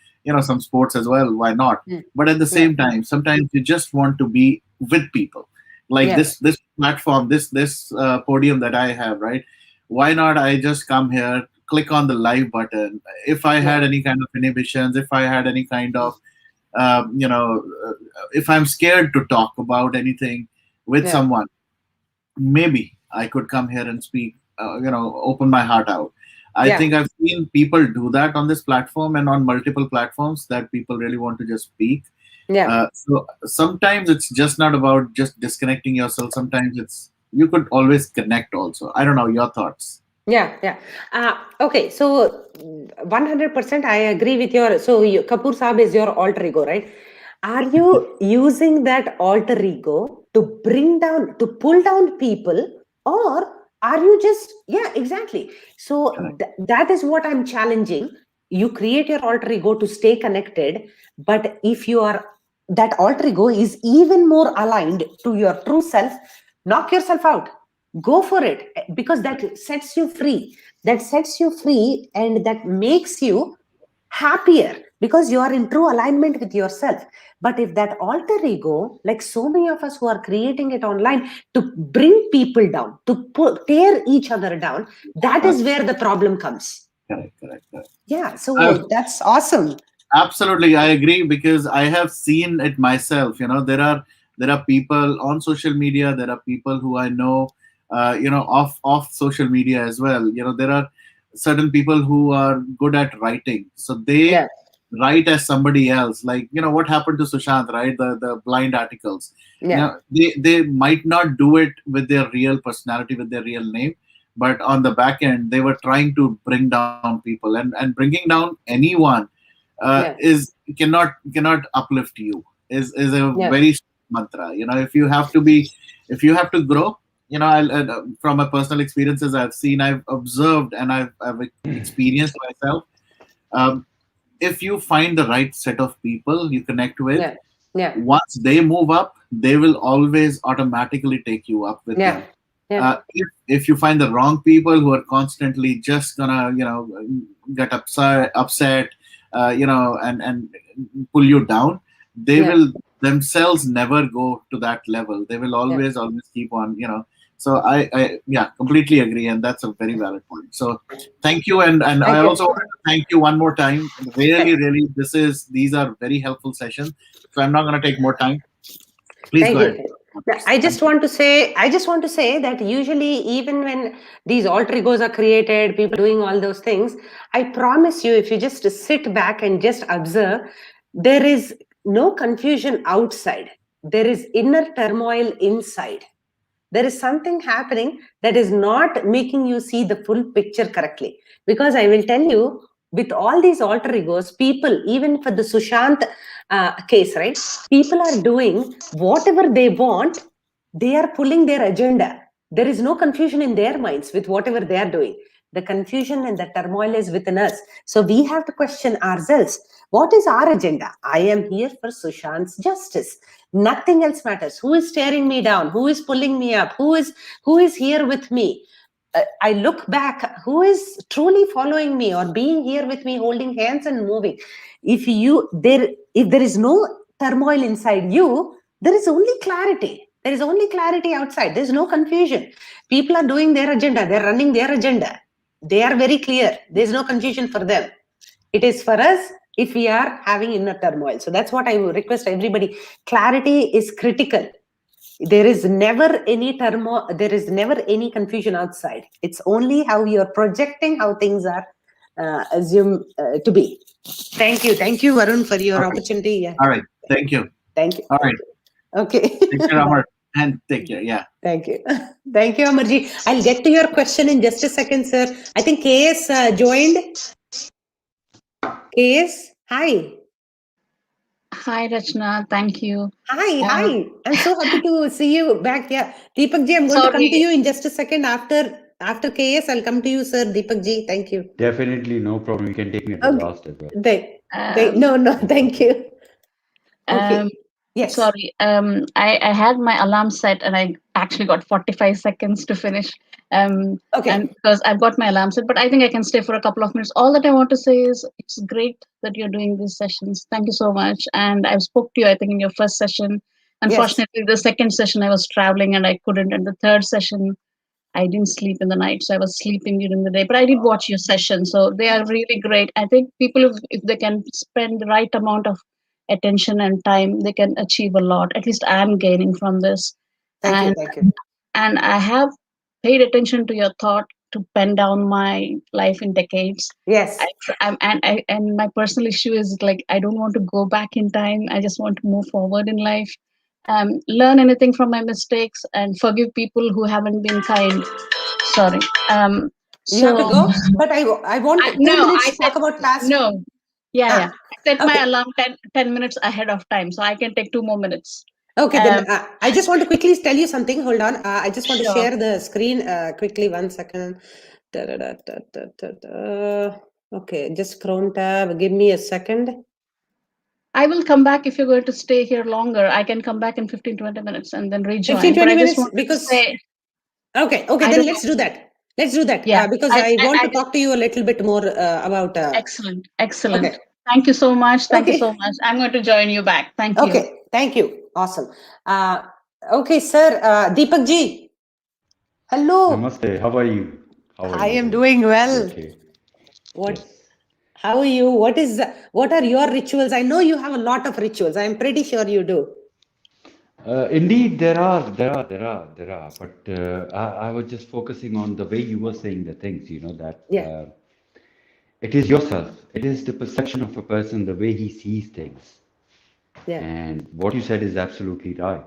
some sports as well. Why not? But at the same
yeah,
time, sometimes you just want to be with people, like
yeah,
this platform, this podium that I have, right? Why not I just come here, click on the live button. If I
yeah,
had any kind of inhibitions, if I had any kind of if I'm scared to talk about anything with
yeah,
someone, maybe I could come here and speak, open my heart out. I
yeah,
think I've seen people do that on this platform and on multiple platforms that people really want to just speak.
yeah.
So sometimes it's just not about just disconnecting yourself. Sometimes it's you could always connect also. I don't know your thoughts.
Yeah, yeah. Okay, so 100% I agree with your. So Kapoor Saab is your alter ego, right? Are you using that alter ego to bring down, to pull down people, or are you just, yeah, exactly. So
Correct.
that is what I'm challenging. You create your alter ego to stay connected, but if you are, that alter ego is even more aligned to your true self, knock yourself out, go for it, because that sets you free, that sets you free, and that makes you happier because you are in true alignment with yourself. But if that alter ego, like so many of us who are creating it online to bring people down, to tear each other down, that
Uh,
is where the problem comes.
correct. Correct. Correct.
Yeah,
Uh,
so that's awesome.
Absolutely, I agree because I have seen it myself. There are people on social media. There are people who I know, off social media as well. There are certain people who are good at writing, so they
Yeah,
write as somebody else. Like what happened to Sushant, right? The blind articles.
yeah,
They might not do it with their real personality, with their real name, but on the back end, they were trying to bring down people, and bringing down anyone
yeah,
is cannot uplift you is a
yeah,
very mantra. If you have to grow. From my personal experiences, I've seen, I've observed, and I've experienced myself. um, if you find the right set of people you connect with,
yeah, yeah,
once they move up, they will always automatically take you up with
yeah,
them.
yeah,
If you find the wrong people who are constantly just gonna get upset, and pull you down, they
yeah,
will themselves never go to that level. They will
yeah.
always keep on. So I yeah, completely agree, and that's a very valid point. So thank you, and I
Thank you.
also wanted to thank you one more time. Really, these are very helpful sessions. So I'm not going to take more time. Please
Thank
go
you.
ahead.
Now, I
Thank
just
you.
want to say, I just want to say that usually, even when these alter egos are created, people doing all those things, I promise you, if you just sit back and just observe, there is no confusion outside. There is inner turmoil inside. There is something happening that is not making you see the full picture correctly. Because I will tell you, with all these alter egos, people, even for the Sushant case, right? People are doing whatever they want, they are pulling their agenda. There is no confusion in their minds with whatever they are doing. The confusion and the turmoil is within us. So we have to question ourselves, what is our agenda? I am here for Sushant's justice. Nothing else matters. Who is staring me down? Who is pulling me up? Who is here with me? I look back, who is truly following me or being here with me, holding hands and moving? If there is no turmoil inside you, there is only clarity. There is only clarity outside. There is no confusion. People are doing their agenda. They're running their agenda. They are very clear. There is no confusion for them. It is for us if we are having inner turmoil. So that's what I would request everybody. Clarity is critical. There is never any turmoil, there is never any confusion outside. It's only how you're projecting how things are assumed to be. Thank you, Varun, for your
Okay.
opportunity. Yeah.
All right. Thank you.
Thank you,
All
thank
right.
you. Okay.
Take care,
Bye.
Amar, and take care. Yeah.
Thank you. Thank you, Amarji. I'll get to your question in just a second, sir. I think KS joined. KS, hi.
Hi, Rachana. Thank you.
Hi,
Um,
hi. I'm so happy to see you back here. Deepak ji, I'm going to come to
sorry,
you in just a second after KS. I'll come to you, sir. Deepak ji, thank you.
Definitely, no problem. You can take me at the
Okay.
last as well.
um,
No, no,
No
thank
problem.
you.
um,
Okay. Yes.
sorry. I had my alarm set and I actually got 45 seconds to finish. And
Okay.
because I've got my alarm set, but I think I can stay for a couple of minutes. All that I want to say is it's great that you're doing these sessions. Thank you so much. And I spoke to you, I think, in your first session.
Yes.
Unfortunately, the second session I was traveling and I couldn't. And the third session I didn't sleep in the night, so I was sleeping during the day. But I did watch your session, so they are really great. I think people, if they can spend the right amount of attention and time, they can achieve a lot. At least I'm gaining from this,
Thank you.
and
Thank you.
I have paid attention to your thought to pen down my life in decades.
Yes.
And my personal issue is like I don't want to go back in time. I just want to move forward in life, learn anything from my mistakes, and forgive people who haven't been kind. Sorry. Um,
You have to
so
go, but I want two
no,
minutes
I
to
said
talk about past.
no. Yeah, yeah.
Ah,
I set my
okay.
alarm 10 minutes ahead of time, so I can take 2 more minutes.
Okay,
Um,
then I just want to quickly tell you something. Hold on. I just want to
sure.
share the screen quickly. 1 second. Da-da-da-da-da-da. Okay, just Chrome tab. Give me a second.
I will come back if you're going to stay here longer. I can come back in 15, 20 minutes and then
15,
rejoin. But
20
I just
minutes
wanted to
because.
say,
Okay, okay,
I
then
don't
let's
know.
do that. Let's do that
Yeah,
because I want
I
to
just
talk to you a little bit more about.
excellent, excellent.
Okay,
Thank you so much. Thank you so
okay,
much. I'm going to join you back. Thank you.
okay. Thank you. Awesome. Uh, okay, sir. Deepak ji. Hello.
Namaste. How are you? How are
I
you
am
doing?
doing
You
well.
okay?
What?
Yes.
How are you? What are your rituals? I know you have a lot of rituals. I'm pretty sure you do.
Indeed, there are. But I was just focusing on the way you were saying the things, that
Yeah,
it is yourself. It is the perception of a person, the way he sees things.
yeah,
And what you said is absolutely right.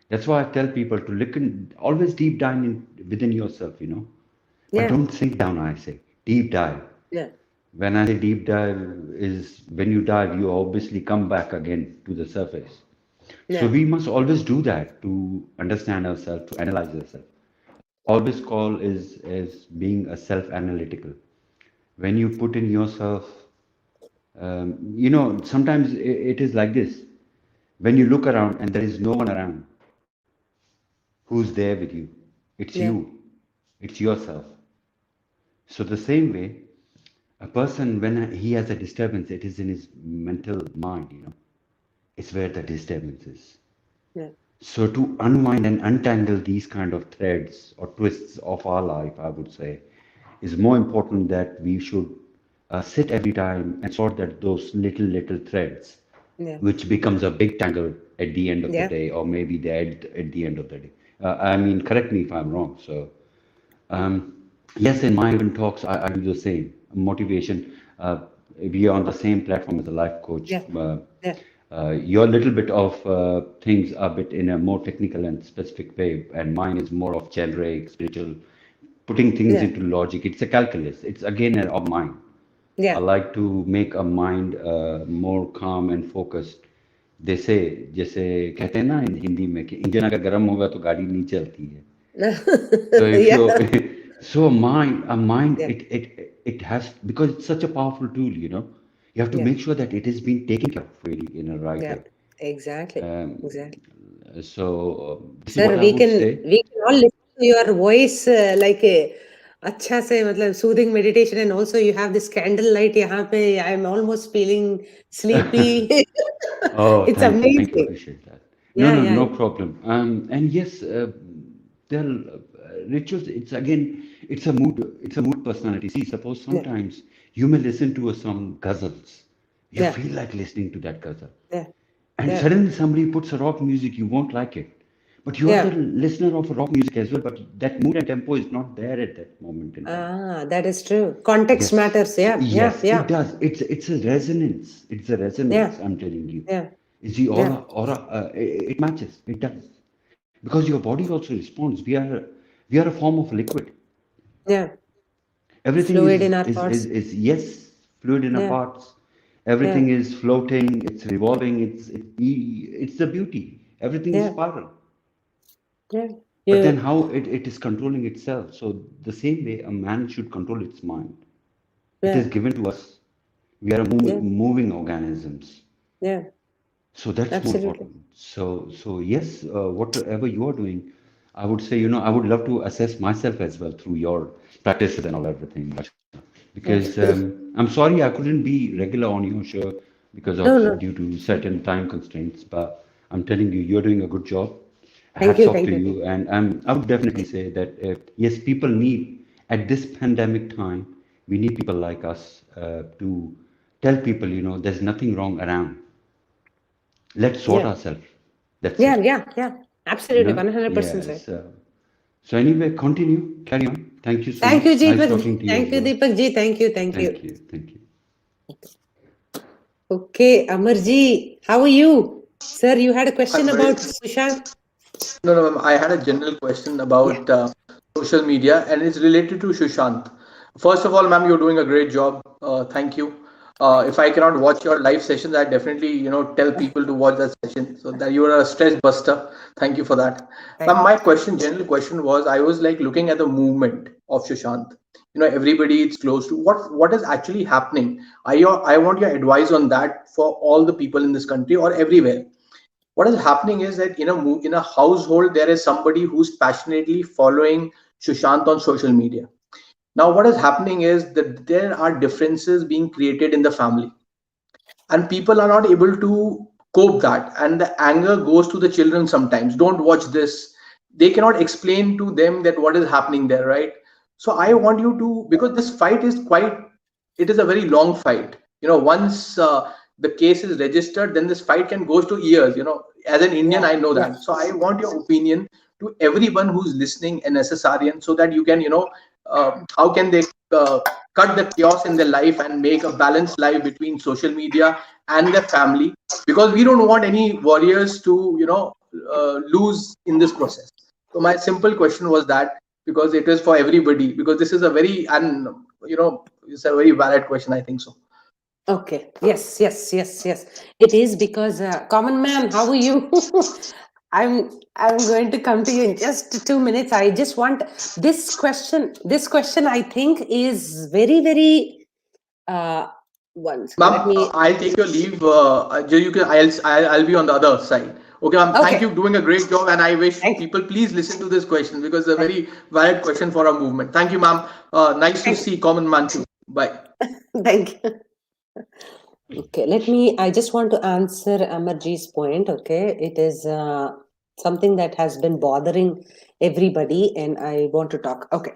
That's why I tell people to look and always deep dive within yourself. But
yeah,
don't sink down, I say. Deep dive.
yeah,
When I say deep dive is when you dive, you obviously come back again to the surface. So
yeah,
we must always do that to understand ourselves, to analyze ourselves. Always call is as being a self-analytical. When you put in yourself, sometimes it is like this. When you look around and there is no one around, who's there with you? It's
yeah,
you. It's yourself. So the same way, a person when he has a disturbance, it is in his mental mind. It's where the disturbance is.
yeah,
So to unwind and untangle these kind of threads or twists of our life, I would say, is more important that we should sit every time and sort that those little threads,
yeah,
which becomes a big tangle at the end of the
yeah,
day, or maybe at the end of the day. I mean, correct me if I'm wrong. So yes, in my open talks, I do the same. Motivation. We are on the same platform as a life coach.
yeah, yeah,
Your little bit of things are a bit in a more technical and specific way, and mine is more of generic, spiritual, putting things
yeah,
into logic. It's a calculus. It's again a mind. I
yeah.
like to make a mind more calm and focused. They say जैसे कहते हैं ना हिंदी में कि engine अगर गर्म होगा तो गाड़ी नहीं चलती है. So if
Yeah,
you so a mind
yeah,
it has because it's such a powerful tool. You have to
yeah,
make sure that it is being taken care of really in a right
yeah.
way.
Exactly,
Um,
exactly.
this is
Sir,
what I would say.
we can all listen to your voice like a अच्छा से मतलब soothing meditation, and also you have this candlelight यहाँ पे. I'm almost feeling sleepy.
Oh,
It's
thank you,
amazing.
appreciate that. No,
Yeah,
no,
yeah,
no problem. And yes, there are rituals. It's a mood personality. See, suppose
yeah,
sometimes you may listen to some ghazals. You
yeah,
feel like listening to that ghazal.
yeah,
And
yeah,
suddenly somebody puts a rock music, you won't like it. But you are
yeah.
the listener of rock music as well, but that mood and tempo is not there at that moment in time.
Ah, that is true. Context
Yes,
matters. Yeah, yeah,
yes, it
yeah,
does. It's a resonance. It's a
yeah,
resonance, I'm telling you.
yeah,
Is the
Yeah.
aura it matches, it does. Because your body also responds. We are a form of liquid.
Yeah.
Everything
Fluid in our parts.
is yes, fluid in our
Yeah.
parts.
Yeah.
Everything is floating, it's revolving, it's the beauty. Everything is
Yeah.
spiral.
Yeah.
But then
You.
how it is controlling itself. So the same way a man should control its mind. It
Yeah.
is given to us. We are
Yeah.
moving organisms.
Yeah.
So that's more
Absolutely.
important. So yes, whatever you are doing, I would say, I would love to assess myself as well through your practices and all everything, Rachana.
Yeah.
Because I'm sorry I couldn't be regular on your show because
No.
of
No.
due to certain time constraints. But I'm telling you, you're doing a good job.
Thank
Hats
you.
off
Thank
to
you.
you. And I would definitely say that yes, people need at this pandemic time, we need people like us to tell people, there's nothing wrong around. Let's sort
Yeah.
ourselves. That's
Yeah.
it.
Yeah. Yeah. Absolutely. 100%
Yeah.
right.
So anyway, continue, carry on. Thank you so
Thank
much.
you,
Nice
Deepak.
talking to you
Thank
as
you,
well.
Deepak ji. Thank you. Thank you.
Thank you.
Okay, Amarji, how are you? Sir, you had a question
I'm very
about Sushant?
no, no, ma'am. I had a general question
Yeah.
about social media, and it's related to Sushant. First of all, ma'am, you're doing a great job. Thank you. If I cannot watch your live sessions, I definitely, tell people to watch that session. So that you are a stress buster. Thank you for that,
Thank
ma'am. My question, general question was, I was like looking at the movement of Sushant. Everybody is close to what is actually happening. I want your advice on that for all the people in this country or everywhere. What is happening is that in a household there is somebody who's passionately following Sushant on social media. Now what is happening is that there are differences being created in the family, and people are not able to cope that, and the anger goes to the children. Sometimes don't watch this, they cannot explain to them that what is happening there, right? So I
you.
want you to, because this fight is quite, it is a very long fight. Once the case is registered, then this fight can goes to years. As an Indian,
Yeah,
I know
yeah,
that. So I want your opinion to everyone who's listening, an SSRian, so that you can, how can they uh, cut the chaos in their life and make a balanced life between social media and their family, because we don't want any warriors to lose in this process. So my simple question was that, because it is for everybody, because this is a very, and it's a very valid question, I think so.
Okay. Yes, yes, yes, yes. It is because common man, how are you? I'm going to come to you in just 2 minutes. I just want this question. This question I think is very, very one second.
Ma'am,
Let me
I'll take your leave. You can. I'll be on the other side. Okay, ma'am. Thank
okay.
you, doing a great job, and I wish
Thank
people please listen to this question because it's a
thank
very valid question for our movement. Thank you, ma'am. Nice to
thank
see common man too. Bye.
thank you. Okay, let me. I just want to answer Amarji's point. Okay, it is something that has been bothering everybody, and I want to talk. Okay,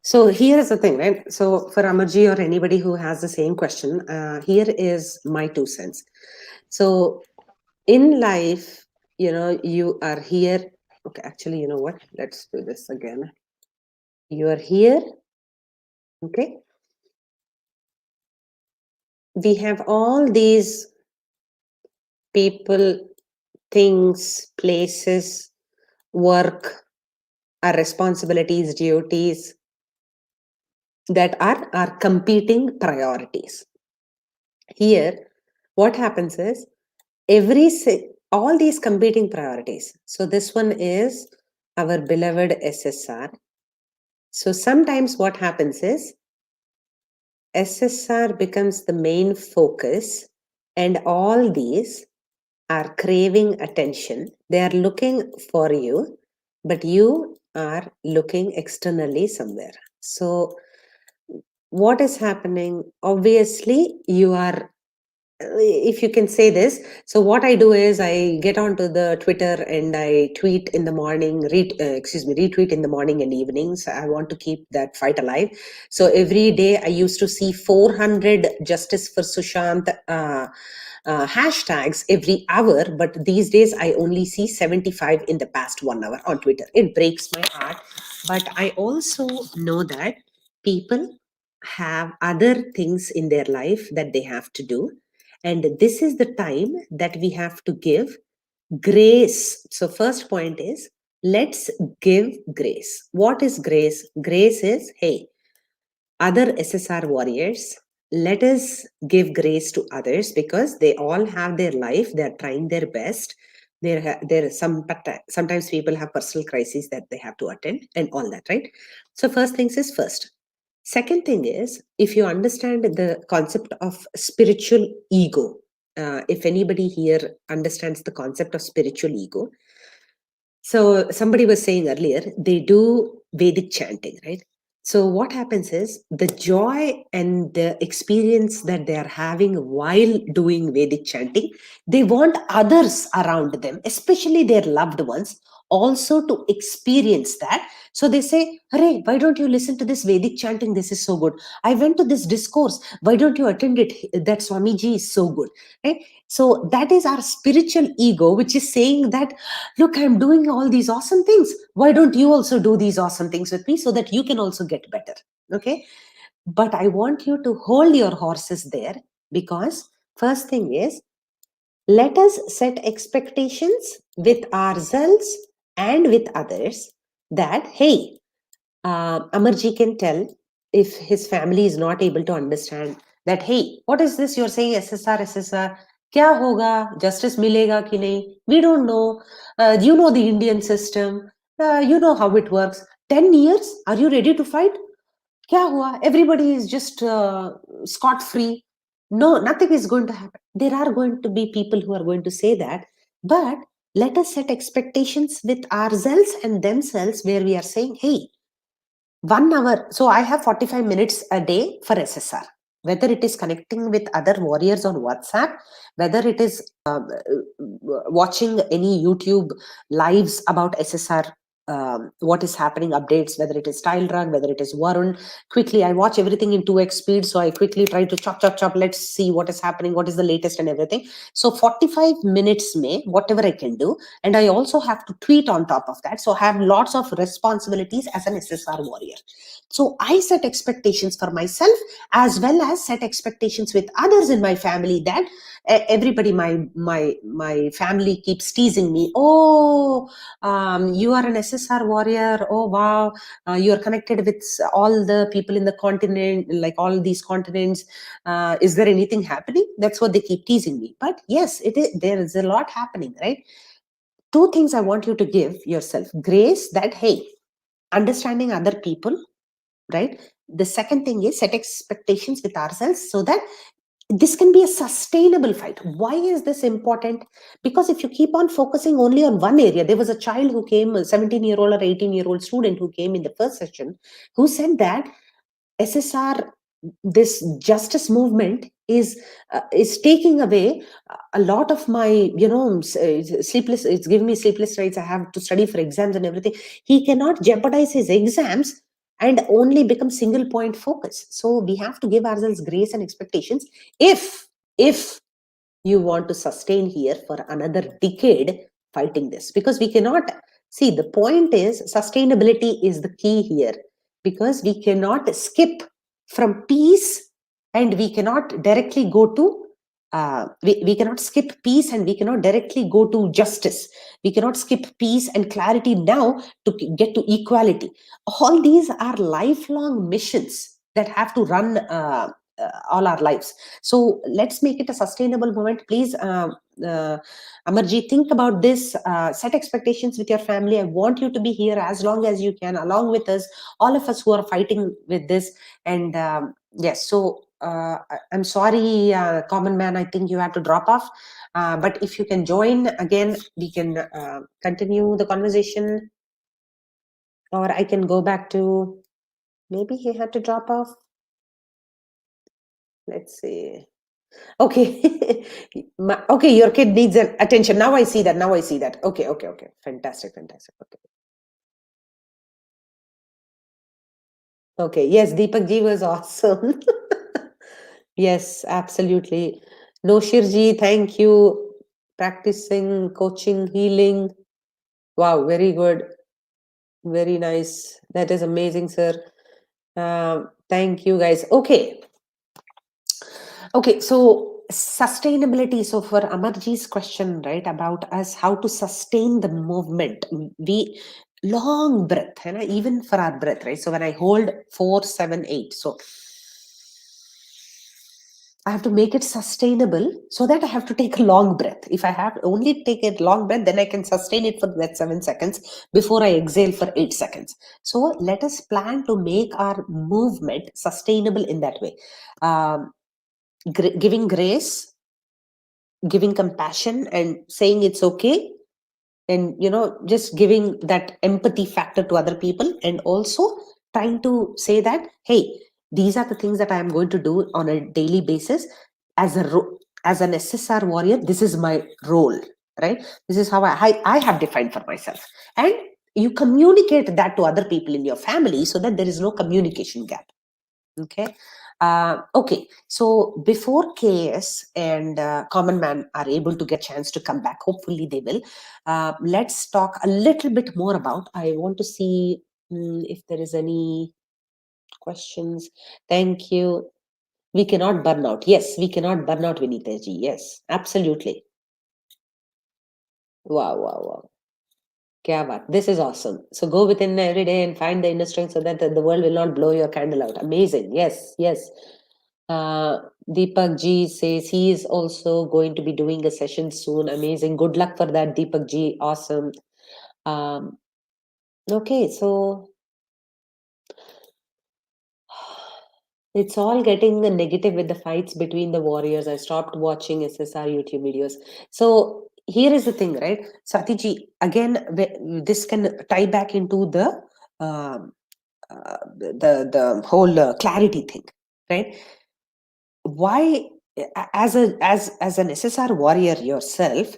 so here is the thing, right? So for Amarji or anybody who has the same question, here is my 2 cents. So in life, you are here. Okay, actually, you know what? Let's do this again. You are here. Okay, we have all these people, things, places, work, our responsibilities, duties that are our competing priorities. Here, what happens is all these competing priorities. So this one is our beloved SSR. So sometimes what happens is SSR becomes the main focus, and all these are craving attention. They are looking for you, but you are looking externally somewhere. So, what is happening? Obviously, you are, if you can say this. So, what I do is I get onto the Twitter and I tweet in the morning, retweet in the morning and evenings. I want to keep that fight alive. So, every day I used to see 400 Justice for Sushant hashtags every hour, but these days I only see 75 in the past 1 hour on Twitter. It breaks my heart, but I also know that people have other things in their life that they have to do, And this is the time that we have to give grace. So, first point is, let's give grace. What is grace? Grace is, hey, other SSR warriors, let us give grace to others because they all have their life. They're trying their best. There are sometimes people have personal crises that they have to attend and all that, right? So first things is first. Second thing is, if you understand the concept of spiritual ego, if anybody here understands the concept of spiritual ego, so somebody was saying earlier, they do Vedic chanting, right? So what happens is the joy and the experience that they are having while doing Vedic chanting, they want others around them, especially their loved ones, also to experience that. So they say, "Hare, why don't you listen to this Vedic chanting? This is so good. I went to this discourse. Why don't you attend it? That Swamiji is so good." Right? So that is our spiritual ego, which is saying that, look, I'm doing all these awesome things. Why don't you also do these awesome things with me so that you can also get better? Okay. But I want you to hold your horses there, because first thing is, let us set expectations with ourselves and with others that, hey, Amarji can tell if his family is not able to understand that, hey, what is this you're saying, SSR, SSR? Kya hoga? Justice milega ki nahi? We don't know. You know the Indian system. You know how it works. 10 years? Are you ready to fight? Kya hua? Everybody is just scot free. No, nothing is going to happen. There are going to be people who are going to say that. But let us set expectations with ourselves and themselves where we are saying, hey, 1 hour. So I have 45 minutes a day for SSR. Whether it is connecting with other warriors on WhatsApp, whether it is watching any YouTube lives about SSR, what is happening, updates, whether it is Style Run, whether it is Varun. Quickly, I watch everything in 2x speed. So I quickly try to chop, chop, chop. Let's see what is happening, what is the latest and everything. So 45 minutes may, whatever I can do. And I also have to tweet on top of that. So I have lots of responsibilities as an SSR warrior. So I set expectations for myself as well as set expectations with others in my family, that everybody, my family keeps teasing me. Oh, you are an SSR warrior. Oh, wow. You are connected with all the people in the continent, like all these continents. Is there anything happening? That's what they keep teasing me. But yes, it is, there is a lot happening, right? Two things I want you to give yourself: grace, that, hey, understanding other people, right? The second thing is set expectations with ourselves so that this can be a sustainable fight. Why is this important? Because if you keep on focusing only on one area, there was a child who came, a 17-year-old or 18-year-old student who came in the first session, who said that SSR, this justice movement is taking away a lot of my, sleepless. It's giving me sleepless nights. I have to study for exams and everything. He cannot jeopardize his exams and only become single point focus. So we have to give ourselves grace and expectations. If you want to sustain here for another decade fighting this, because we cannot see, the point is sustainability is the key here, because we cannot skip from peace and we cannot directly go to we cannot skip peace and we cannot directly go to justice. We cannot skip peace and clarity now to get to equality. All these are lifelong missions that have to run all our lives. So let's make it a sustainable moment. Please, Amarji, think about this. Set expectations with your family. I want you to be here as long as you can, along with us, all of us who are fighting with this. And yes, so I'm sorry, Common Man, I think you have to drop off. But if you can join again, we can continue the conversation, or I can go back to, maybe he had to drop off. Let's see. Okay. Okay, your kid needs an attention. Now I see that. Now I see that. Okay, okay, okay. Fantastic, fantastic. Okay. Okay. Yes, Deepak ji was awesome. Yes, absolutely. No, Shirji, thank you. Practicing, coaching, healing. Wow, very good. Very nice. That is amazing, sir. Thank you, guys. Okay. Okay, so sustainability. So for Amarji's question, right, about us, how to sustain the movement, we long breath, है ना, even for our breath, right? So when I hold 4, 7, 8, so I have to make it sustainable, so that I have to take a long breath. If I have only take a long breath, then I can sustain it for that 7 seconds before I exhale for 8 seconds. So let us plan to make our movement sustainable in that way. Giving grace, giving compassion, and saying it's okay, and just giving that empathy factor to other people, and also trying to say that, hey, these are the things that I am going to do on a daily basis as as an SSR warrior. This is my role, right? This is how I have defined for myself, and you communicate that to other people in your family, so that there is no communication gap. Okay. Okay, so before KS and Common Man are able to get chance to come back, hopefully they will. Let's talk a little bit more about. I want to see if there is any questions. Thank you. We cannot burn out. Yes, we cannot burn out, Vinita ji. Yes, absolutely. Wow, wow, wow. Kya baat. This is awesome. So go within every day and find the inner strength, so that the world will not blow your candle out. Amazing. Yes, yes. Deepak Ji says he is also going to be doing a session soon. Amazing. Good luck for that, Deepak Ji. Awesome. Um, okay, so it's all getting the negative with the fights between the warriors. I stopped watching SSR YouTube videos. So here is the thing, right? Satiji, again, this can tie back into um, the whole clarity thing, right? Why, as an SSR warrior yourself,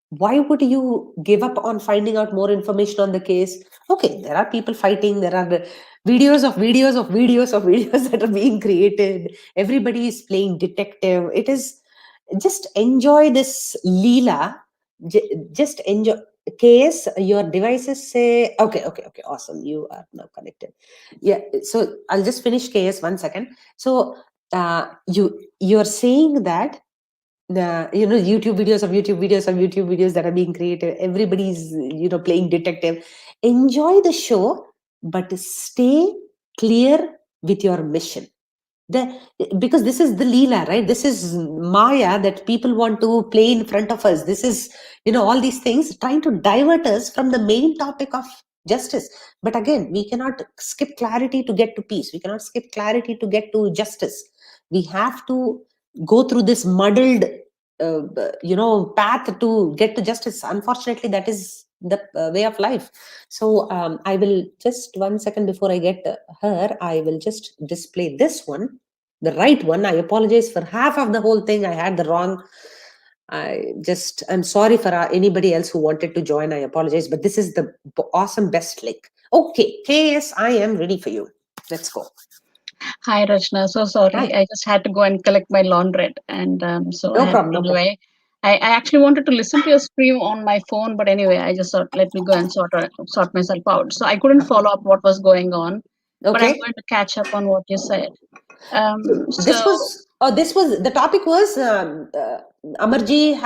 why would you give up on finding out more information on the case? Okay, there are people fighting, there are the videos of videos of videos of videos that are being created, everybody is playing detective. It is, just enjoy this leela. Just enjoy. Case, your devices say, okay, okay, okay, awesome, you are now connected. Yeah, so I'll just finish case 1 second. So you're saying that the YouTube videos of YouTube videos of YouTube videos that are being created, everybody's playing detective. Enjoy the show, but stay clear with your mission. the because this is the leela, right? This is maya that people want to play in front of us. This is, all these things trying to divert us from the main topic of justice. But again, we cannot skip clarity to get to peace. We cannot skip clarity to get to justice. We have to go through this muddled path to get to justice. Unfortunately, that is the way of life. So I will just 1 second before I get her, I will just display this one, the right one. I apologize for half of the whole thing. I had the wrong. I'm sorry for anybody else who wanted to join. I apologize, but this is the awesome best link. Okay, KS, I am ready for you. Let's go.
Hi, Rachana. So sorry.
Hi.
I just had to go and collect my laundrette, and so I
No
had to
problem. No
run
problem.
away. I actually wanted to listen to your stream on my phone, but anyway, I just thought, let me go and sort myself out. So I couldn't follow up what was going on, but I'm
Okay.
going to catch up on what you said.
This
So
was the topic was Amarji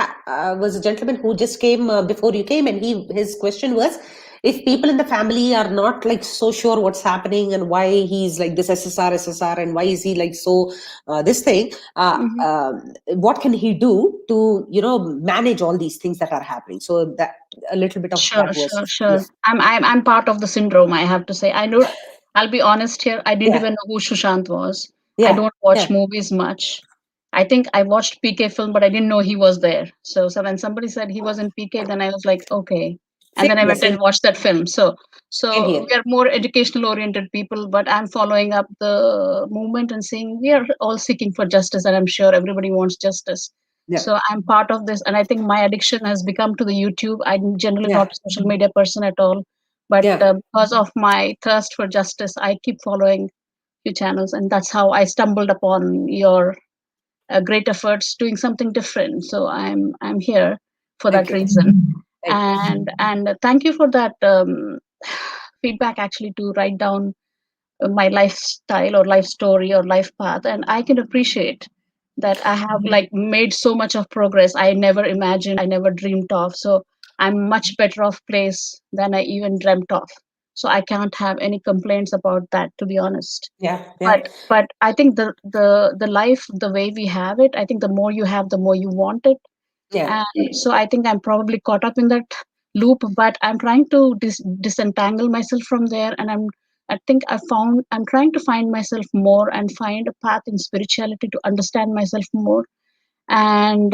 was a gentleman who just came before you came, and his question was, if people in the family are not like so sure what's happening and why he's like this SSR, and why is he like so this thing,
mhm.
what can he do to manage all these things that are happening? So that a little bit of
Sure,
that
sure,
was, yeah,
sure. I'm part of the syndrome, I have to say. I know, I'll be honest here, I didn't
yeah,
even know who Sushant was. I
yeah,
don't watch
yeah.
movies much. I think I watched PK film, but I didn't know he was there. So when somebody said he was in PK, then I was like, okay. And
Same
then I
here,
went and watched that film. So
same
so
here.
we are more educational oriented people, but I'm following up the movement and saying we are all seeking for justice, and I'm sure everybody wants justice.
Yeah,
So I'm part of this, and I think my addiction has become to the YouTube. I'm generally
yeah,
not a social media person at all, but
yeah.
because of my thirst for justice, I keep following your channels, and that's how I stumbled upon your great efforts doing something different. So I'm here for
Thank
that
you.
reason,
Thank you.
and thank you for that feedback. Actually, to write down my lifestyle or life story or life path, and I can appreciate that I have like made so much of progress I never imagined, I never dreamed of. So I'm much better off place than I even dreamt of. So I can't have any complaints about that, to be honest.
Yeah, yeah,
But I think the life, the way we have it, I think the more you have, the more you want it.
yeah.
And so I think I'm probably caught up in that loop, but I'm trying to disentangle myself from there. And I think I'm trying to find myself more and find a path in spirituality to understand myself more. And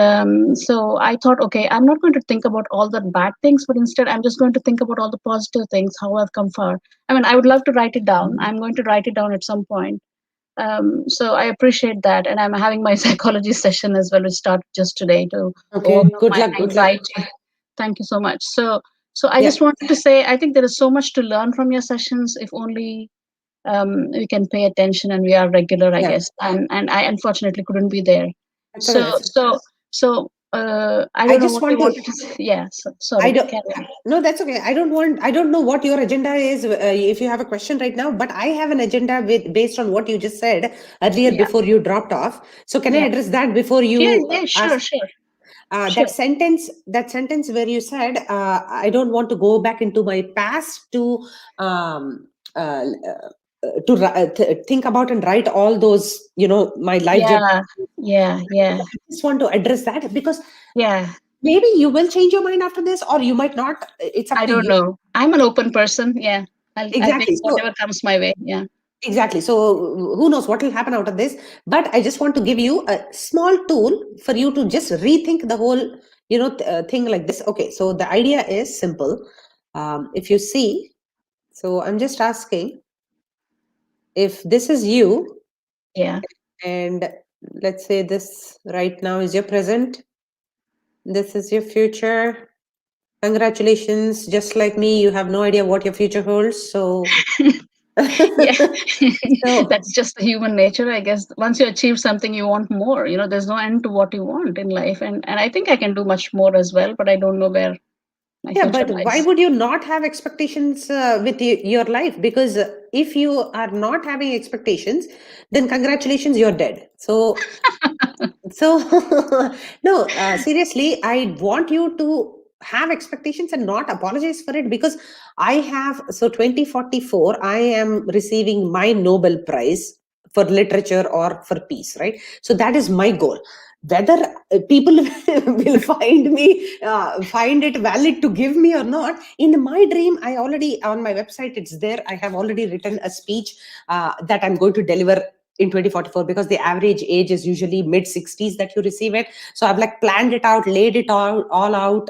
so I thought, okay, I'm not going to think about all the bad things, but instead I'm just going to think about all the positive things, how I've come far. I mean, I would love to write it down. I'm going to write it down at some point. So I appreciate that, and I'm having my psychology session as well, which started just today, to
Okay,
overcome
good
my
luck, good luck.
anxiety. Thank you so much. So I
Yeah,
just wanted to say, I think there is so much to learn from your sessions if only we can pay attention and we are regular, I
yeah.
guess. And I unfortunately couldn't be there.
That's okay.
So
That's okay.
so I
I
don't know
just
what you
want to.
wanted to say. Yeah. So,
I
sorry.
don't.
Carry on.
No, that's okay. I don't want. I don't know what your agenda is. If you have a question right now, but I have an agenda with based on what you just said earlier
Yeah.
before you dropped off. So can I
Yeah.
address that before
Yeah.
you
Yeah.
ask?
Sure. Sure.
That
Sure.
sentence. That sentence where you said, "I don't want to go back into my past to." Um, uh, think about and write all those, my life journey.
Yeah. Yeah. Yeah.
I just want to address that because
Yeah.
maybe you will change your mind after this, or you might not. It's up
I
to
don't
you.
know. I'm an open person. Yeah. I'll take
Exactly.
whatever comes my way. Yeah.
Exactly. So who knows what will happen out of this? But I just want to give you a small tool for you to just rethink the whole, thing like this. Okay. So the idea is simple. If you see, so I'm just asking if this is you,
Yeah.
and let's say this right now is your present. This is your future. Congratulations. Just like me, you have no idea what your future holds. So,
Yeah.
so
That's just human nature, I guess. Once you achieve something, you want more. There's no end to what you want in life. And I think I can do much more as well, but I don't know where my
yeah,
future
but why
lies.
would you not have expectations with your life? Because if you are not having expectations, then congratulations, you're dead. So no, seriously, I want you to have expectations and not apologize for it, because I have, so 2044, I am receiving my Nobel Prize for literature or for peace, right? So that is my goal. Whether people will find it valid to give me or not, in my dream, I already, on my website, it's there. I have already written a speech that I'm going to deliver in 2044, because the average age is usually mid 60s that you receive it. So I've like planned it out, laid it all out,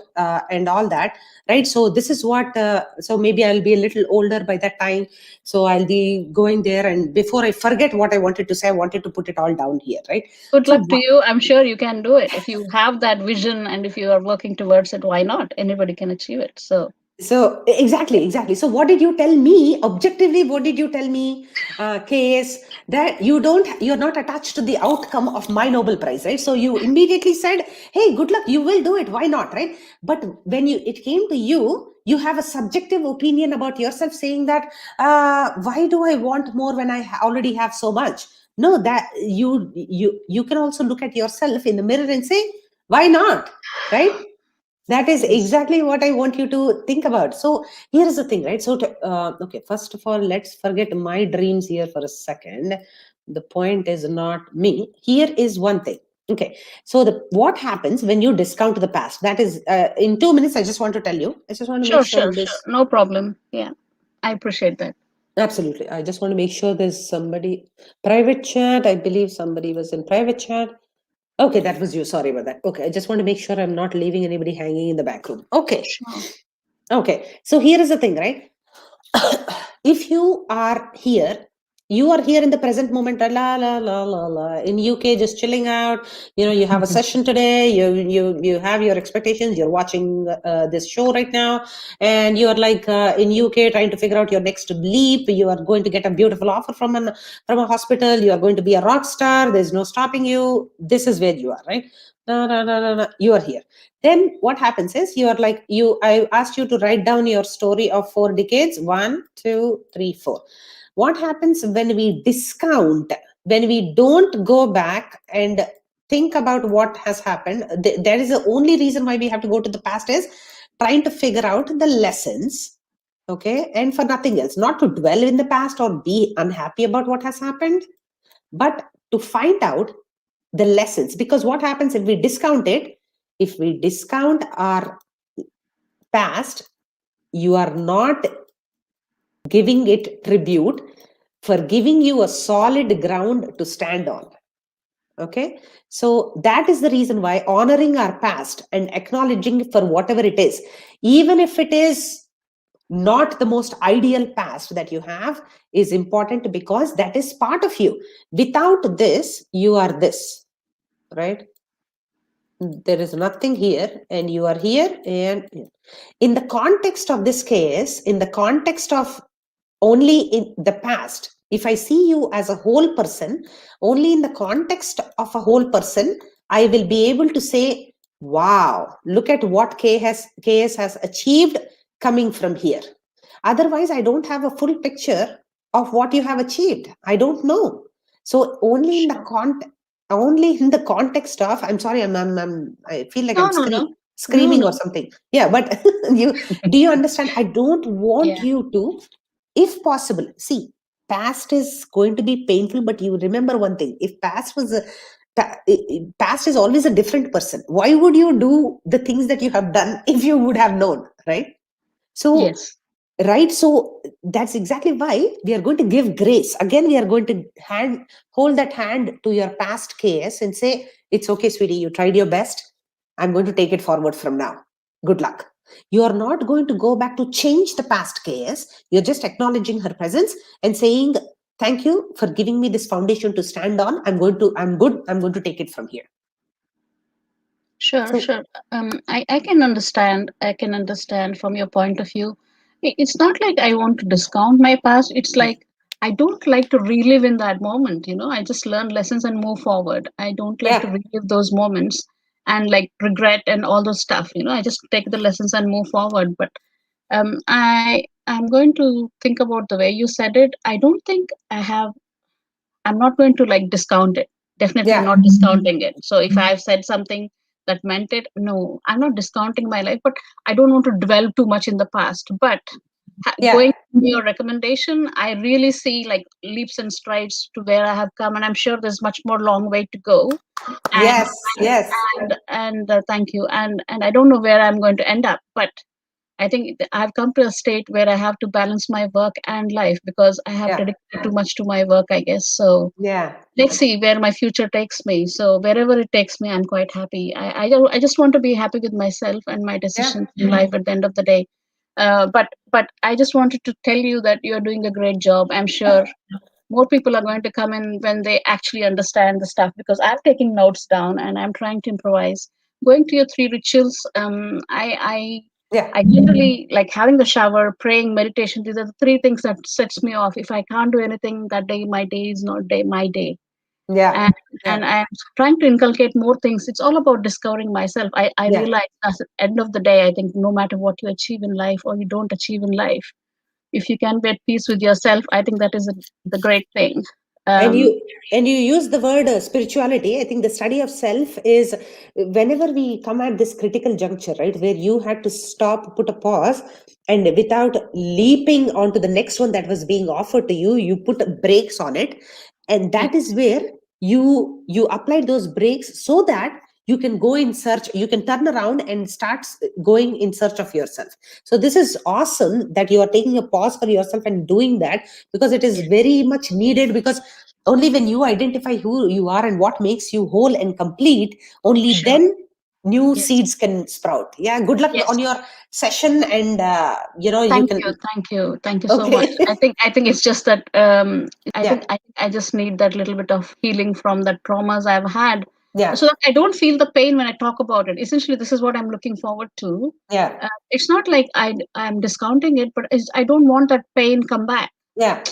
and all that, right? So this is what, so maybe I'll be a little older by that time, so I'll be going there, and before I forget what I wanted to say, I wanted to put it all down here, right?
Good
So
luck to you. I'm sure you can do it. If you have that vision and if you are working towards it, why not? Anybody can achieve it. So,
exactly. So what did you tell me objectively? What did you tell me, KS, that you're not attached to the outcome of my Nobel Prize, right? So you immediately said, "Hey, good luck. You will do it. Why not?" Right? But when it came to you, you have a subjective opinion about yourself, saying that, "Why do I want more when I already have so much?" No, that you can also look at yourself in the mirror and say, "Why not?" Right? That is
yes.
exactly what I want you to think about. So here is the thing, right? So, okay, first of all, let's forget my dreams here for a second. The point is not me. Here is one thing. Okay, so what happens when you discount the past? That is, in 2 minutes, I just want to tell you. I just want to make
Sure,
sure
sure, sure.
this.
No problem. Yeah. I appreciate that.
Absolutely. I just want to make sure there's somebody. Private chat. I believe somebody was in private chat. Okay, that was you. Sorry about that. Okay, I just want to make sure I'm not leaving anybody hanging in the back room. Okay.
Sure.
Okay, so here is the thing, right? If you are here in the present moment, in UK, just chilling out. You have a session today. You have your expectations. You're watching this show right now, and you are like in UK trying to figure out your next leap. You are going to get a beautiful offer from a hospital. You are going to be a rock star. There's no stopping you. This is where you are, right? No, no, no, no, no. You are here. Then what happens is, you are like, I asked you to write down your story of 4 decades. 1, 2, 3, 4. What happens when we discount, when we don't go back and think about what has happened. There is the only reason why we have to go to the past is trying to figure out the lessons. Okay. And for nothing else, not to dwell in the past or be unhappy about what has happened, but to find out the lessons. Because what happens if we discount it, if we discount our past, you are not giving it tribute for giving you a solid ground to stand on. Okay, so that is the reason why honoring our past and acknowledging for whatever it is, even if it is not the most ideal past that you have, is important, because that is part of you. Without this, you are this, right? There is nothing here and you are here. And in the context of this case, in the context of only in the past, if I see you as a whole person, only in the context of a whole person, I will be able to say, wow, look at what KS has achieved coming from here. Otherwise, I don't have a full picture of what you have achieved. I don't know. So only in the
Sure.
only in the context of, I'm sorry, I feel like
No,
I'm
no, no, no,
screaming
no.
or something. Yeah, but do you understand? I don't want
Yeah.
you to, if possible, see, past is going to be painful, but you remember one thing: if past was a past is always a different person. Why would you do the things that you have done if you would have known, right? So
Yes.
right, so that's exactly why we are going to give grace. Again, we are going to hold that hand to your past case and say, it's okay, sweetie, you tried your best. I'm going to take it forward from now. Good luck. You are not going to go back to change the past case. You're just acknowledging her presence and saying, thank you for giving me this foundation to stand on. I'm good, I'm going to take it from here.
Sure,
So
sure. I can understand. I can understand from your point of view. It's not like I want to discount my past. It's like I don't like to relive in that moment. I just learn lessons and move forward. I don't like to
yeah,
relive those moments and like regret and all those stuff. I just take the lessons and move forward. But I'm going to think about the way you said it. I don't think I'm not going to like discount it. Definitely
yeah,
not discounting it. So if I've said something that meant it, no, I'm not discounting my life, but I don't want to dwell too much in the past. But
yeah,
going to your recommendation, I really see like leaps and strides to where I have come, and I'm sure there's much more long way to go. And
yes, yes,
thank you. And I don't know where I'm going to end up, but I think I've come to a state where I have to balance my work and life because I have
yeah,
dedicated too much to my work, I guess. So
yeah,
let's see where my future takes me. So wherever it takes me, I'm quite happy. I just want to be happy with myself and my
yeah,
decisions in life at the end of the day. But I just wanted to tell you that you're doing a great job. I'm sure more people are going to come in when they actually understand the stuff because I'm taking notes down and I'm trying to improvise. Going to your three rituals,
yeah,
I generally like having the shower, praying, meditation. These are the three things that sets me off. If I can't do anything that day, my day is not day my day.
yeah,
And
yeah,
I'm trying to inculcate more things. It's all about discovering myself. I
yeah.
realize at the end of the day, I think no matter what you achieve in life or you don't achieve in life, if you can be at peace with yourself, I think that is the great thing.
and
Um,
you use the word spirituality. I think the study of self is, whenever we come at this critical juncture, right, where you had to stop, put a pause, and without leaping onto the next one that was being offered to you, you put brakes on it. And
yeah,
that is where you applied those brakes so that you can go in search, you can turn around and start going in search of yourself. So this is awesome that you are taking a pause for yourself and doing that, because it is very much needed. Because only when you identify who you are and what makes you whole and complete, only
sure.
then new
Yes.
seeds can sprout. Yeah, good luck
Yes.
on your session. And you
Thank
can.
you. Thank you. Thank you so much.
Okay.
I think it's just that I
Yeah,
think I just need that little bit of healing from the traumas I've had
yeah,
so that I don't feel the pain when I talk about it. Essentially, this is what I'm looking forward to.
yeah,
It's not like I'm discounting it, but I don't want that pain come back.
yeah,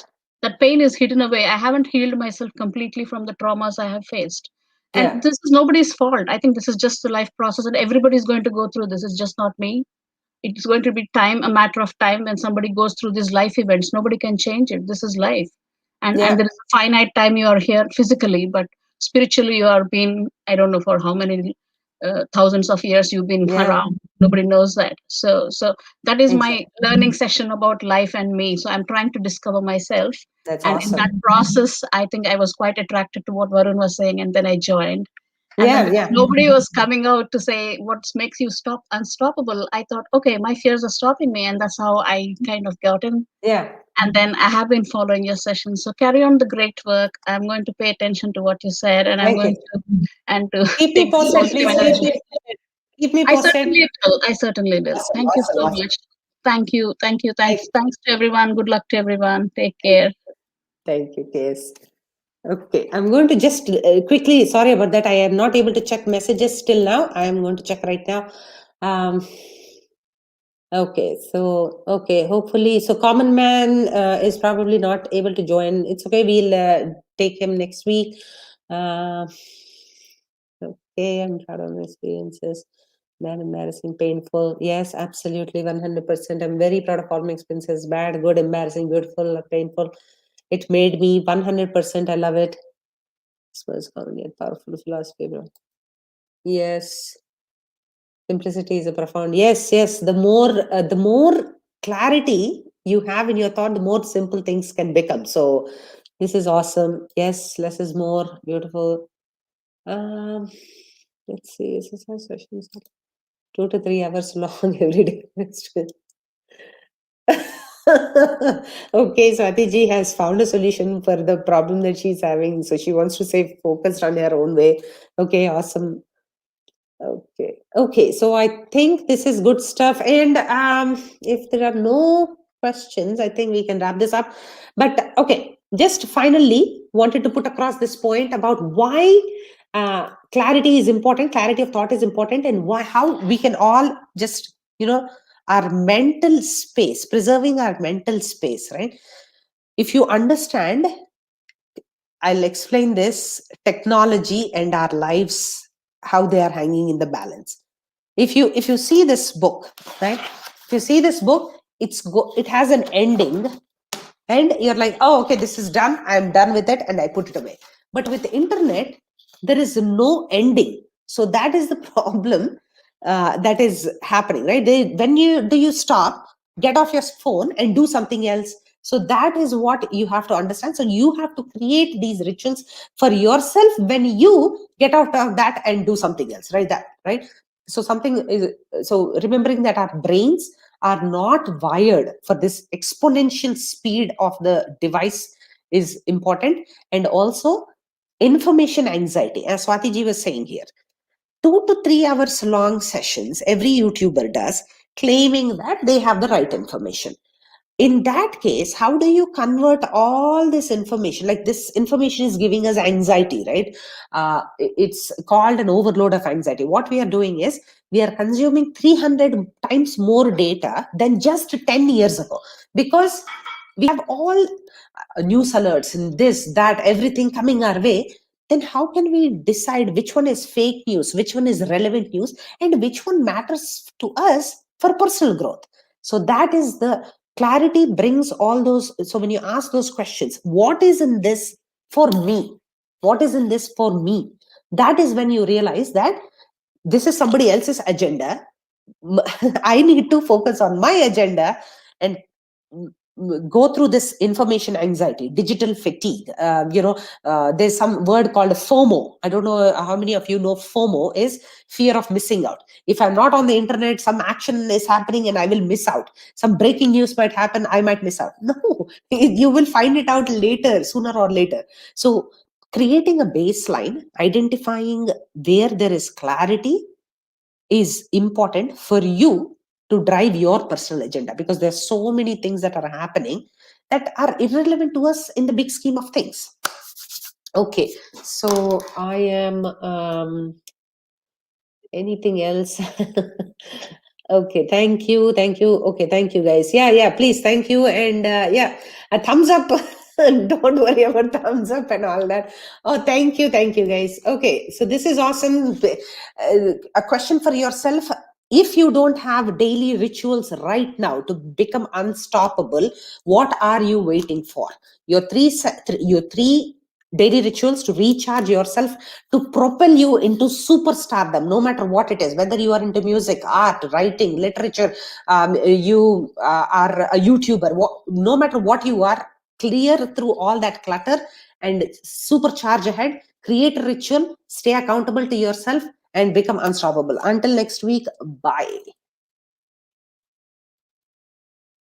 That pain is hidden away. I haven't healed myself completely from the traumas I have faced.
yeah,
And this is nobody's fault. I think this is just the life process, and everybody's going to go through this. It's just not me. It's going to be time, a matter of time when somebody goes through these life events. Nobody can change it. This is life. And
yeah,
there is a finite time you are here physically, but spiritually you are being, I don't know for how many thousands of years you've been
Yeah,
around. Nobody knows that. So that is my
exactly.
learning session about life and me. So I'm trying to discover myself.
That's
And in that
awesome.
process, I think I was quite attracted to what Varun was saying, and then I joined. And then
Yeah,
because
yeah,
nobody was coming out to say what makes you stop unstoppable, I thought, okay, my fears are stopping me, and that's how I kind of got in.
yeah.
And then I have been following your sessions. So carry on the great work. I'm going to pay attention to what you said, and I'm
Thank
going
you.
to and to
Keep me
take the
posted,
positive
please.
energy.
Keep me
I
posted.
certainly will. I certainly will.
Awesome,
Thank you
awesome,
so
awesome.
much. Thank you. Thank you.
Thank
Thanks. Thanks to everyone. Good luck to everyone. Take
thank
care.
you. Thank you, Case. Okay, I'm going to just quickly, sorry about that. I am not able to check messages till now. I am going to check right now. Okay, so, okay, hopefully, so Common Man is probably not able to join. It's okay, we'll take him next week. Okay, I'm proud of my experiences. Bad, embarrassing, painful. Yes, absolutely, 100%. I'm very proud of all my experiences. Bad, good, embarrassing, beautiful, painful. It made me 100%. I love it. This was common yet powerful philosophy, bro. Yes, simplicity is a profound. Yes, yes. The more clarity you have in your thought, the more simple things can become. So, this is awesome. Yes, less is more. Beautiful. Um, let's see. Exercise sessions are 2 to 3 hours long every day. Okay, Swati ji has found a solution for the problem that she's having. So she wants to stay focused on her own way. Okay, awesome. Okay. Okay. So I think this is good stuff. And if there are no questions, I think we can wrap this up. But okay, just finally wanted to put across this point about why clarity is important, clarity of thought is important, and why how we can all just, our mental space, preserving our mental space, right? If you understand, I'll explain this technology and our lives, how they are hanging in the balance. If you see this book, right? If you see this book, it has an ending, and you're like, oh, okay, this is done, I'm done with it, and I put it away. But with the internet, there is no ending. So that is the problem that is happening, right? When you stop, get off your phone and do something else. So that is what you have to understand. So you have to create these rituals for yourself when you get out of that and do something else, right? That right. So something is, so remembering that our brains are not wired for this exponential speed of the device is important. And also information anxiety, as Swati ji was saying here, 2 to 3 hours long sessions every YouTuber does, claiming that they have the right information. In that case, how do you convert all this information? Like, this information is giving us anxiety, right? It's called an overload of anxiety. What we are doing is we are consuming 300 times more data than just 10 years ago, because we have all news alerts and this, that, everything coming our way. Then how can we decide which one is fake news, which one is relevant news, and which one matters to us for personal growth? So that is the clarity brings all those. So when you ask those questions, what is in this for me, what is in this for me, that is when you realize that this is somebody else's agenda. I need to focus on my agenda and go through this information anxiety, digital fatigue. There's some word called FOMO. I don't know how many of you know FOMO is fear of missing out. If I'm not on the internet, some action is happening and I will miss out. Some breaking news might happen, I might miss out. No, you will find it out later, sooner or later. So creating a baseline, identifying where there is clarity is important for you to drive your personal agenda, because there's so many things that are happening that are irrelevant to us in the big scheme of things. Okay, so I am anything else? Okay, thank you, okay, thank you guys. Yeah, please, thank you. And yeah, a thumbs up. Don't worry about thumbs up and all that. Oh, thank you guys. Okay, so this is awesome. A question for yourself: if you don't have daily rituals right now to become unstoppable, what are you waiting for? Your three daily rituals to recharge yourself, to propel you into superstardom, no matter what it is, whether you are into music, art, writing, literature, you are a YouTuber, no matter what you are, clear through all that clutter and supercharge ahead, create a ritual, stay accountable to yourself, and become unstoppable. Until next week, bye.